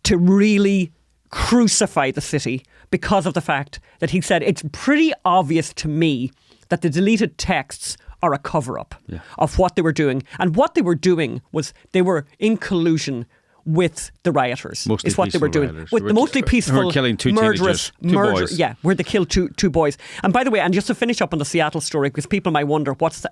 to really crucify the city, because of the fact that he said, it's pretty obvious to me that the deleted texts are a cover-up of what they were doing. And what they were doing was they were in collusion with the rioters. Mostly is what they were doing. Rioters. With the mostly peaceful, who were killing 2 murderous, teenagers, 2 boys. Yeah, where they killed two boys. And by the way, and just to finish up on the Seattle story, because people might wonder, what's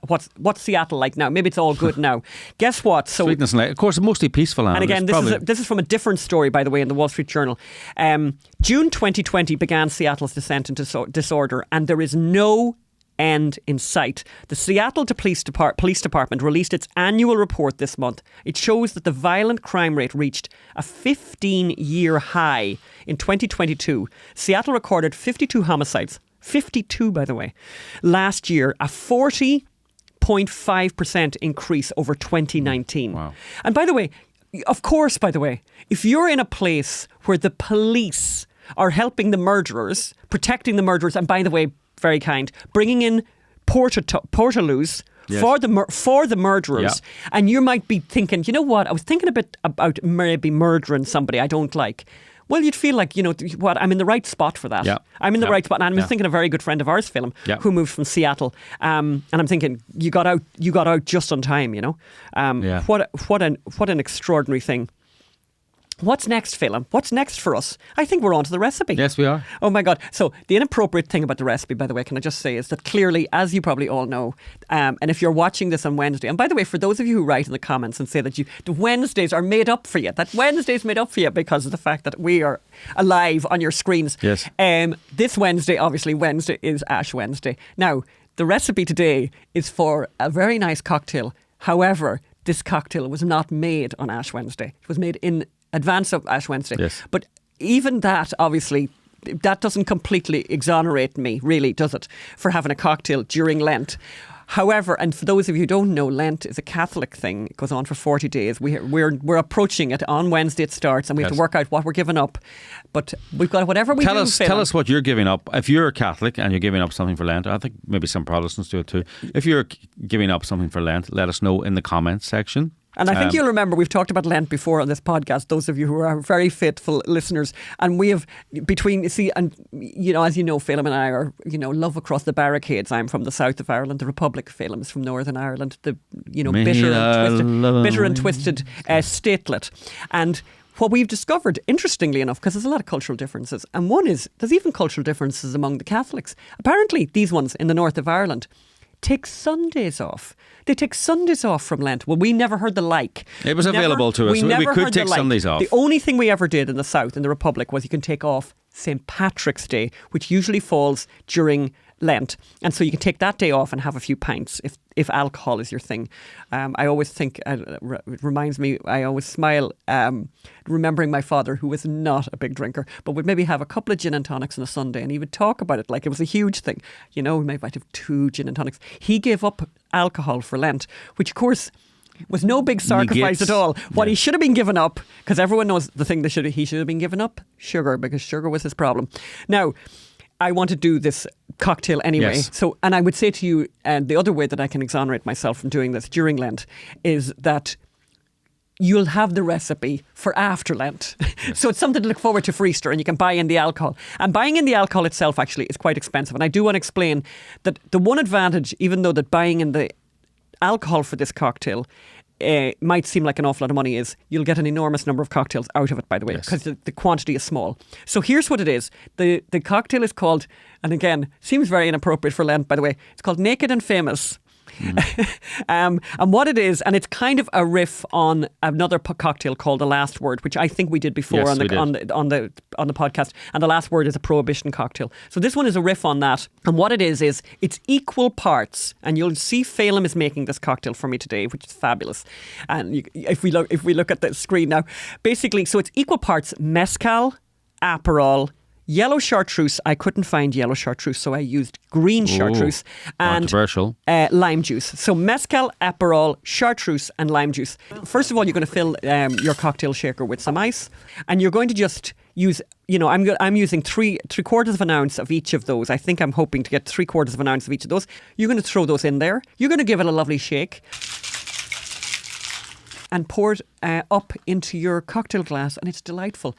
Seattle like now? Maybe it's all good now. Guess what? So, sweetness and light. Of course, mostly peaceful. And again, this is from a different story, by the way, in the Wall Street Journal. June 2020 began Seattle's descent into disorder, and there is no end in sight. The Seattle Police Department released its annual report this month. It shows that the violent crime rate reached a 15-year high in 2022. Seattle recorded 52 homicides. 52, by the way. Last year, a 40.5% increase over 2019. Wow. And by the way, if you're in a place where the police are helping the murderers, protecting the murderers, and by the way, very kind, bringing in portaloos for the murderers, and you might be thinking, you know what, I was thinking a bit about maybe murdering somebody I don't like. Well, you'd feel like, I'm in the right spot for that. Yeah. I'm in the right spot. And I'm thinking a very good friend of ours, Philip, who moved from Seattle. And I'm thinking, you got out just on time, What an extraordinary thing. What's next, Phelan? What's next for us? I think we're on to the recipe. Yes, we are. Oh my God. So the inappropriate thing about the recipe, by the way, can I just say, is that clearly, as you probably all know, and if you're watching this on Wednesday, and by the way, for those of you who write in the comments and say that the Wednesdays are made up for you, that Wednesday's made up for you because of the fact that we are alive on your screens. Yes. This Wednesday, obviously, Wednesday is Ash Wednesday. Now, the recipe today is for a very nice cocktail. However, this cocktail was not made on Ash Wednesday. It was made in advance of Ash Wednesday. Yes. But even that, obviously, that doesn't completely exonerate me, really, does it, for having a cocktail during Lent. However, and for those of you who don't know, Lent is a Catholic thing. It goes on for 40 days. We're approaching it. On Wednesday it starts, and we have to work out what we're giving up. But we've got whatever we tell do. Tell us what you're giving up. If you're a Catholic and you're giving up something for Lent, I think maybe some Protestants do it too. If you're giving up something for Lent, let us know in the comments section. And I think you'll remember we've talked about Lent before on this podcast, those of you who are very faithful listeners. And we have as you know, Phelim and I are, love across the barricades. I'm from the south of Ireland. The Republic of Phelim is from Northern Ireland. The, bitter and twisted statelet. And what we've discovered, interestingly enough, because there's a lot of cultural differences, and one is there's even cultural differences among the Catholics. Apparently, these ones in the north of Ireland take Sundays off. They take Sundays off from Lent. Well, we never heard the like. It was available to us. We could take Sundays off. The only thing we ever did in the South, in the Republic, was you can take off St. Patrick's Day, which usually falls during Lent. And so you can take that day off and have a few pints if alcohol is your thing. I always think, it reminds me, I always smile remembering my father, who was not a big drinker, but would maybe have a couple of gin and tonics on a Sunday, and he would talk about it like it was a huge thing. We might have 2 gin and tonics. He gave up alcohol for Lent, which of course was no big sacrifice at all. What he should have been given up, because everyone knows the thing he should have been given up, sugar, because sugar was his problem. Now, I want to do this cocktail anyway. Yes. So, and I would say to you, the other way that I can exonerate myself from doing this during Lent is that you'll have the recipe for after Lent. Yes. So it's something to look forward to for Easter, and you can buy in the alcohol. And buying in the alcohol itself actually is quite expensive. And I do want to explain that the one advantage, even though that buying in the alcohol for this cocktail might seem like an awful lot of money, is you'll get an enormous number of cocktails out of it, by the way, because the quantity is small. So here's what it is. The cocktail is called, and again, seems very inappropriate for Lent, by the way, it's called Naked and Famous. And what it is, and it's kind of a riff on another cocktail called The Last Word, which I think we did before on the podcast. And The Last Word is a prohibition cocktail. So this one is a riff on that. And what it is it's equal parts. And you'll see Phelim is making this cocktail for me today, which is fabulous. And if we look at the screen now, basically, so it's equal parts mezcal, Aperol, yellow chartreuse. I couldn't find yellow chartreuse, so I used green chartreuse and lime juice. So mezcal, Aperol, chartreuse and lime juice. First of all, you're going to fill your cocktail shaker with some ice, and you're going to just use, I'm using three quarters of an ounce of each of those. I think I'm hoping to get 3/4 of an ounce of each of those. You're going to throw those in there. You're going to give it a lovely shake and pour it up into your cocktail glass, and it's delightful.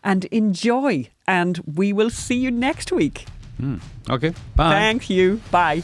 And enjoy. And we will see you next week. Okay. Bye. Thank you. Bye.